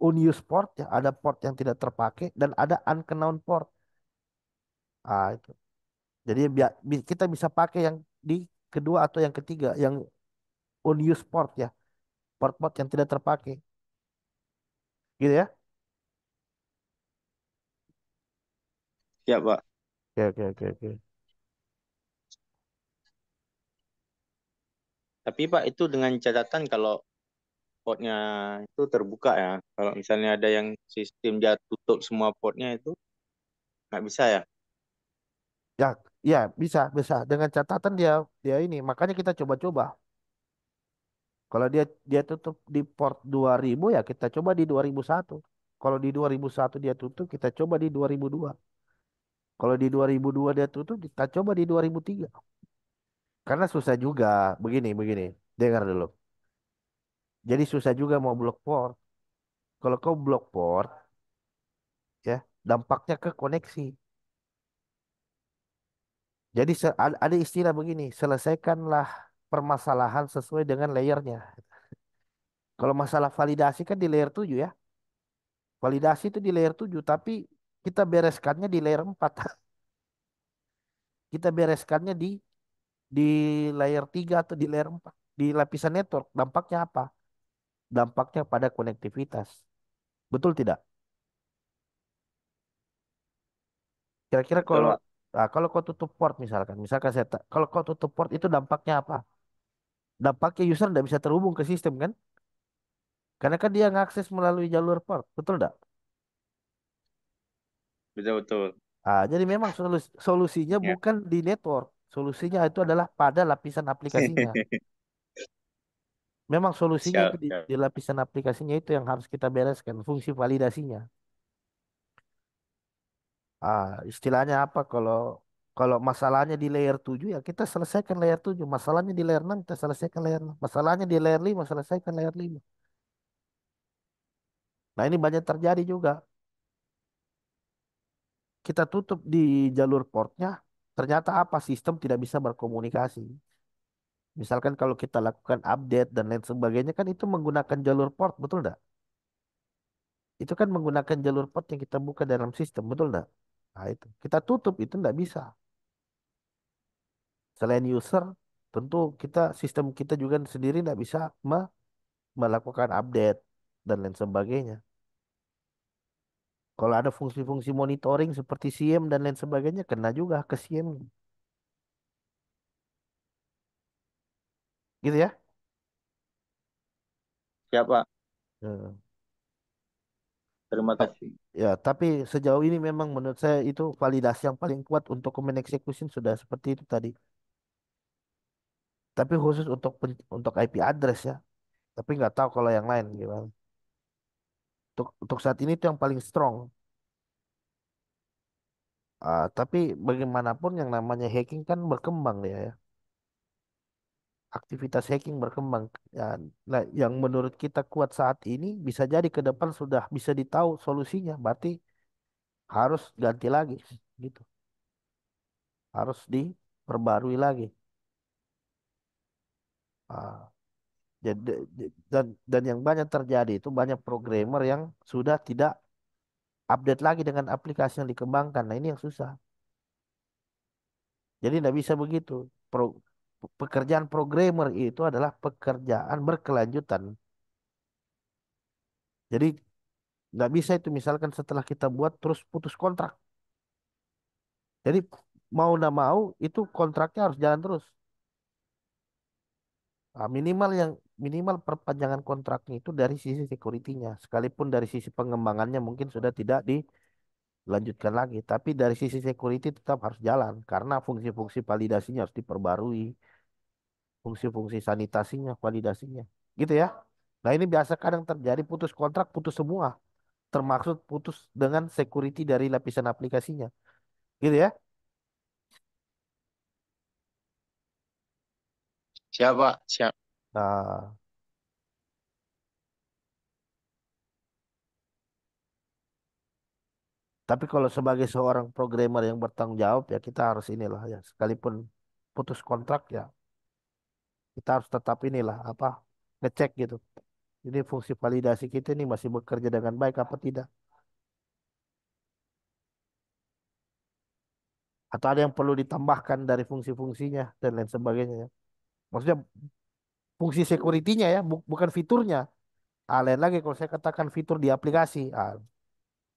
[SPEAKER 1] unused port ya. Ada port yang tidak terpakai dan ada unknown port. Itu. Jadi kita bisa pakai yang di kedua atau yang ketiga, yang unused port ya. Port-port yang tidak terpakai. Gitu ya.
[SPEAKER 4] Ya, Pak.
[SPEAKER 1] Oke, oke, oke, oke.
[SPEAKER 4] Tapi Pak itu dengan catatan kalau portnya itu terbuka ya. Kalau misalnya ada yang sistem dia tutup semua portnya itu nggak bisa ya.
[SPEAKER 1] Ya, ya bisa, bisa. Dengan catatan dia dia ini. Makanya kita coba-coba. Kalau dia dia tutup di port 2000 ya kita coba di 2001. Kalau di 2001 dia tutup kita coba di 2002. Kalau di 2002 dia tutup kita coba di 2003. Karena susah juga begini begini. Dengar dulu. Jadi susah juga mau blok port. Kalau kau blok port ya dampaknya ke koneksi. Jadi ada istilah begini, selesaikanlah permasalahan sesuai dengan layernya. Kalau masalah validasi kan di layer 7 ya. Validasi itu di layer 7 tapi kita bereskannya di layer 4. Kita bereskannya di layer 3 atau di layer 4. Di lapisan network. Dampaknya apa? Dampaknya pada konektivitas. Betul tidak? Kira-kira
[SPEAKER 4] Betul,
[SPEAKER 1] kalau
[SPEAKER 4] Pak.
[SPEAKER 1] kalau kau tutup port misalkan, misalkan kalau kau tutup port itu dampaknya apa? Dampaknya user tidak bisa terhubung ke sistem kan? Karena kan dia ngakses melalui jalur port, betul tidak?
[SPEAKER 4] Betul betul.
[SPEAKER 1] Jadi memang solusinya
[SPEAKER 4] Ya.
[SPEAKER 1] bukan di network, solusinya itu adalah pada lapisan aplikasinya. Memang solusinya itu
[SPEAKER 4] Siap,
[SPEAKER 1] di,
[SPEAKER 4] siap.
[SPEAKER 1] di lapisan aplikasinya itu yang harus kita bereskan, fungsi validasinya. Istilahnya apa kalau kalau masalahnya di layer 7 ya kita selesaikan layer 7. Masalahnya di layer 6 kita selesaikan layer 6. Masalahnya di layer 5 selesaikan layer 5. Nah, ini banyak terjadi juga. Kita tutup di jalur portnya, ternyata apa? Sistem tidak bisa berkomunikasi. Misalkan kalau kita lakukan update dan lain sebagainya kan itu menggunakan jalur port, betul nggak? Itu kan menggunakan jalur port yang kita buka dalam sistem, betul nggak? Nah, itu. Kita tutup, itu nggak bisa. Selain user, tentu kita sistem kita juga sendiri nggak bisa melakukan update dan lain sebagainya. Kalau ada fungsi-fungsi monitoring seperti SIEM dan lain sebagainya, kena juga ke SIEM. Gitu ya?
[SPEAKER 4] Siapa?
[SPEAKER 1] Hmm.
[SPEAKER 4] Terima
[SPEAKER 1] Ta-
[SPEAKER 4] kasih.
[SPEAKER 1] Ya, tapi sejauh ini memang menurut saya itu validasi yang paling kuat untuk command execution sudah seperti itu tadi. Tapi khusus untuk IP address ya. Tapi nggak tahu kalau yang lain gimana. Untuk saat ini itu yang paling strong. Tapi bagaimanapun yang namanya hacking kan berkembang ya. Aktivitas hacking berkembang. Ya, nah, yang menurut kita kuat saat ini bisa jadi ke depan sudah bisa ditahu solusinya. Berarti harus ganti lagi gitu. Harus diperbarui lagi. Ah, jadi dan yang banyak terjadi itu banyak programmer yang sudah tidak update lagi dengan aplikasi yang dikembangkan. Nah, ini yang susah. Jadi tidak bisa begitu. Pekerjaan programmer itu adalah pekerjaan berkelanjutan. Jadi nggak bisa itu misalkan setelah kita buat terus putus kontrak. Jadi mau nggak mau itu kontraknya harus jalan terus. Minimal perpanjangan kontraknya itu dari sisi security-nya. Sekalipun dari sisi pengembangannya mungkin sudah tidak dilanjutkan lagi. Tapi dari sisi security tetap harus jalan. Karena fungsi-fungsi validasinya harus diperbarui. Fungsi-fungsi sanitasinya, validasinya. Gitu ya. Nah, ini biasa kadang terjadi putus kontrak, putus semua. Termaksud putus dengan security dari lapisan aplikasinya. Gitu ya.
[SPEAKER 4] Siapa? Siapa?
[SPEAKER 1] Nah, tapi kalau sebagai seorang programmer yang bertanggung jawab ya kita harus inilah ya. Sekalipun putus kontrak ya kita harus tetap inilah apa ngecek gitu. Ini fungsi validasi kita ini masih bekerja dengan baik apa tidak. Atau ada yang perlu ditambahkan dari fungsi-fungsinya dan lain sebagainya ya. Maksudnya fungsi security-nya ya, bukan fiturnya. Lain lagi kalau saya katakan fitur di aplikasi.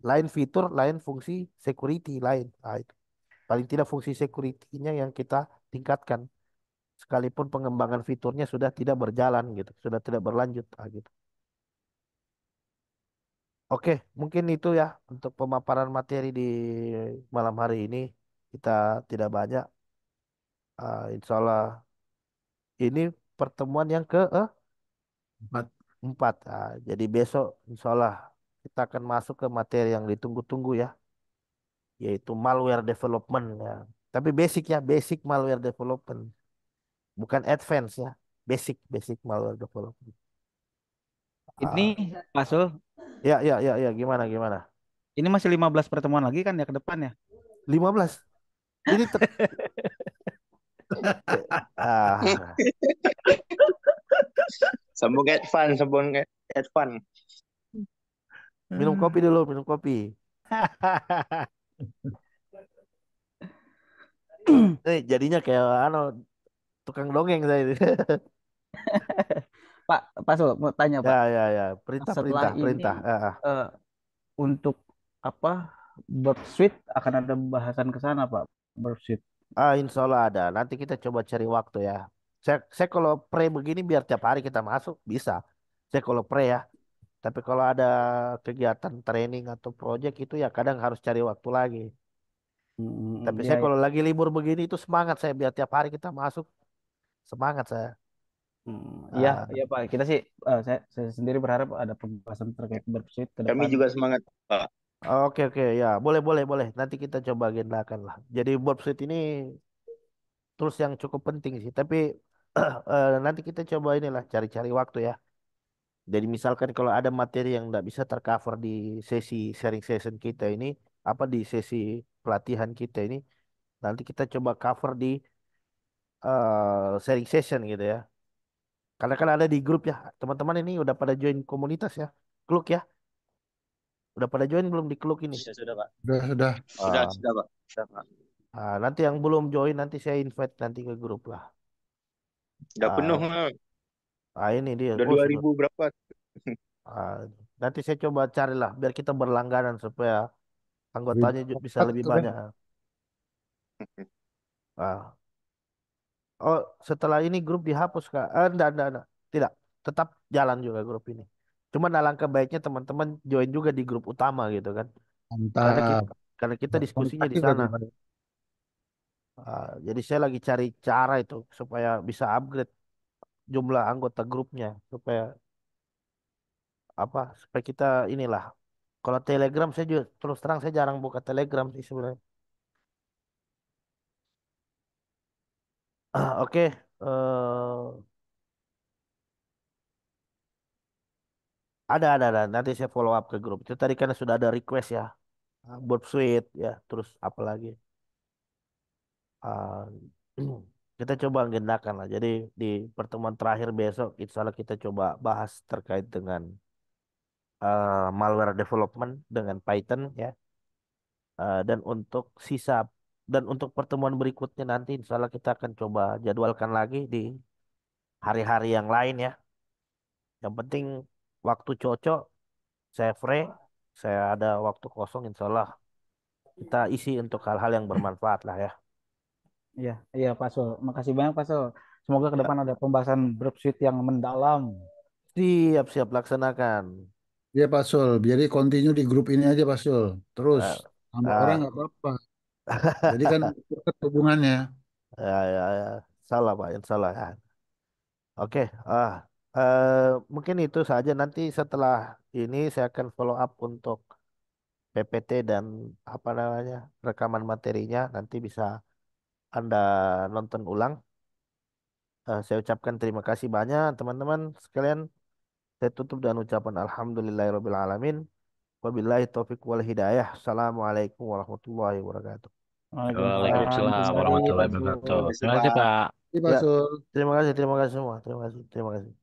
[SPEAKER 1] Lain fitur, lain fungsi security, lain. Itu. Paling tidak fungsi security-nya yang kita tingkatkan. Sekalipun pengembangan fiturnya sudah tidak berjalan gitu, sudah tidak berlanjut. Gitu. Oke, mungkin itu ya untuk pemaparan materi di malam hari ini. Kita tidak banyak. Insya Allah ini pertemuan yang
[SPEAKER 3] Empat.
[SPEAKER 1] keempat. Jadi besok insya Allah kita akan masuk ke materi yang ditunggu-tunggu ya, yaitu malware development ya. Tapi basic ya, basic malware development, bukan advance ya, basic basic malware development.
[SPEAKER 2] Ini
[SPEAKER 1] Ah,
[SPEAKER 2] Pak Sul,
[SPEAKER 1] ya ya ya ya, gimana gimana?
[SPEAKER 2] ini masih 15 pertemuan lagi kan ya ke depan ya?
[SPEAKER 1] 15. Ini ah
[SPEAKER 4] Sambung advance, sambung advance.
[SPEAKER 1] minum kopi dulu, minum kopi. Jadinya kayak tukang dongeng saya ini.
[SPEAKER 2] Pak Sul, mau tanya
[SPEAKER 1] Ya
[SPEAKER 2] Pak,
[SPEAKER 1] ya ya, perintah
[SPEAKER 2] setelah
[SPEAKER 1] perintah
[SPEAKER 2] ini
[SPEAKER 1] perintah.
[SPEAKER 2] eh, untuk apa Burp Suite akan ada pembahasan ke sana Pak, Burp Suite.
[SPEAKER 1] Insya Allah ada. Nanti kita coba cari waktu ya. Saya kalau pre begini biar tiap hari kita masuk bisa. Saya kalau pre ya. Tapi kalau ada kegiatan training atau project itu ya kadang harus cari waktu lagi. Tapi
[SPEAKER 2] Ya,
[SPEAKER 1] saya
[SPEAKER 2] ya.
[SPEAKER 1] kalau lagi libur begini itu semangat saya biar tiap hari kita masuk. Semangat saya.
[SPEAKER 2] Iya,
[SPEAKER 1] Ah,
[SPEAKER 2] iya Pak. Kita sih, saya sendiri berharap ada pembahasan terkait Burp Suite ke
[SPEAKER 4] Kami
[SPEAKER 2] depan.
[SPEAKER 4] juga semangat, Pak.
[SPEAKER 1] Oke oke ya boleh boleh boleh. Nanti kita coba agendakan lah. Jadi Worksheet ini tools yang cukup penting sih. Tapi nanti kita coba inilah cari-cari waktu ya. Jadi misalkan kalau ada materi yang nggak bisa tercover di sesi sharing session kita ini, apa di sesi pelatihan kita ini, nanti kita coba cover di sharing session gitu ya. Karena kan ada di grup ya, teman-teman ini udah pada join komunitas ya, Kluk ya, udah pada join belum di Kluk ini?
[SPEAKER 4] Sudah, Pak.
[SPEAKER 3] Sudah.
[SPEAKER 1] Ah,
[SPEAKER 4] Sudah, Pak. Sudah, Pak.
[SPEAKER 1] nanti yang belum join nanti saya invite nanti ke grup lah.
[SPEAKER 4] Udah penuh,
[SPEAKER 1] Ah,
[SPEAKER 4] Pak.
[SPEAKER 1] ini dia,
[SPEAKER 4] Udah
[SPEAKER 1] oh
[SPEAKER 4] dua
[SPEAKER 1] sudah.
[SPEAKER 4] ribu berapa?
[SPEAKER 1] Ah, nanti saya coba carilah biar kita berlangganan supaya anggotanya bisa
[SPEAKER 3] Empat
[SPEAKER 1] lebih
[SPEAKER 3] tuh kan.
[SPEAKER 1] banyak. Ah, oh, setelah ini grup dihapus Kak? Enggak. Tidak, tetap jalan juga grup ini. Cuman alangkah baiknya teman-teman join juga di grup utama gitu kan. Karena kita
[SPEAKER 3] Mantap.
[SPEAKER 1] karena kita diskusinya di
[SPEAKER 3] Komunikatif
[SPEAKER 1] sana.
[SPEAKER 3] berarti, Pak.
[SPEAKER 1] Jadi saya lagi cari cara itu supaya bisa upgrade jumlah anggota grupnya supaya apa? Supaya kita inilah. Kalau Telegram saya juga terus terang saya jarang buka Telegram sih sebenarnya. Oke, ada. Nanti saya follow up ke grup itu tadi karena sudah ada request ya. Buat Suite ya, terus apa lagi? Ah, kita coba agendakan lah. Jadi di pertemuan terakhir besok, insya Allah kita coba bahas terkait dengan malware development dengan Python ya. Dan untuk sisa dan untuk pertemuan berikutnya nanti, insya Allah kita akan coba jadwalkan lagi di hari-hari yang lain ya. Yang penting waktu cocok, saya free, saya ada waktu kosong, insya Allah kita isi untuk hal-hal yang bermanfaat lah ya.
[SPEAKER 2] Iya, iya Pak Sul. Makasih banyak Pak Sul. Semoga ke
[SPEAKER 1] Ya,
[SPEAKER 2] depan ada pembahasan Brexit yang mendalam.
[SPEAKER 1] siap laksanakan.
[SPEAKER 3] Iya Pak Sul. Jadi continue di grup ini aja Pak Sul. Terus
[SPEAKER 1] Eh,
[SPEAKER 3] tambah orang
[SPEAKER 1] ah,
[SPEAKER 3] nggak apa-apa. Jadi kan dekat hubungannya.
[SPEAKER 1] ya. Salah Pak, insya Allah ya. Oke, ah, eh, mungkin itu saja. Nanti setelah ini saya akan follow up untuk PPT dan apa namanya rekaman materinya. Nanti bisa Anda nonton ulang. Saya ucapkan terima kasih banyak teman-teman sekalian. Saya tutup dengan ucapan Alhamdulillahirabbil alamin. Wabillahi taufiq wal hidayah. Assalamualaikum warahmatullahi wabarakatuh.
[SPEAKER 2] Waalaikumsalam.
[SPEAKER 5] Waalaikumsalam
[SPEAKER 2] Terima kasih Pak
[SPEAKER 5] warahmatullahi
[SPEAKER 2] Sul.
[SPEAKER 5] wabarakatuh.
[SPEAKER 4] Terima kasih,
[SPEAKER 5] Terima kasih,
[SPEAKER 4] Pak.
[SPEAKER 5] Pak.
[SPEAKER 3] Iya Pak
[SPEAKER 1] Ya,
[SPEAKER 3] Sul.
[SPEAKER 1] terima kasih semua. Terima kasih.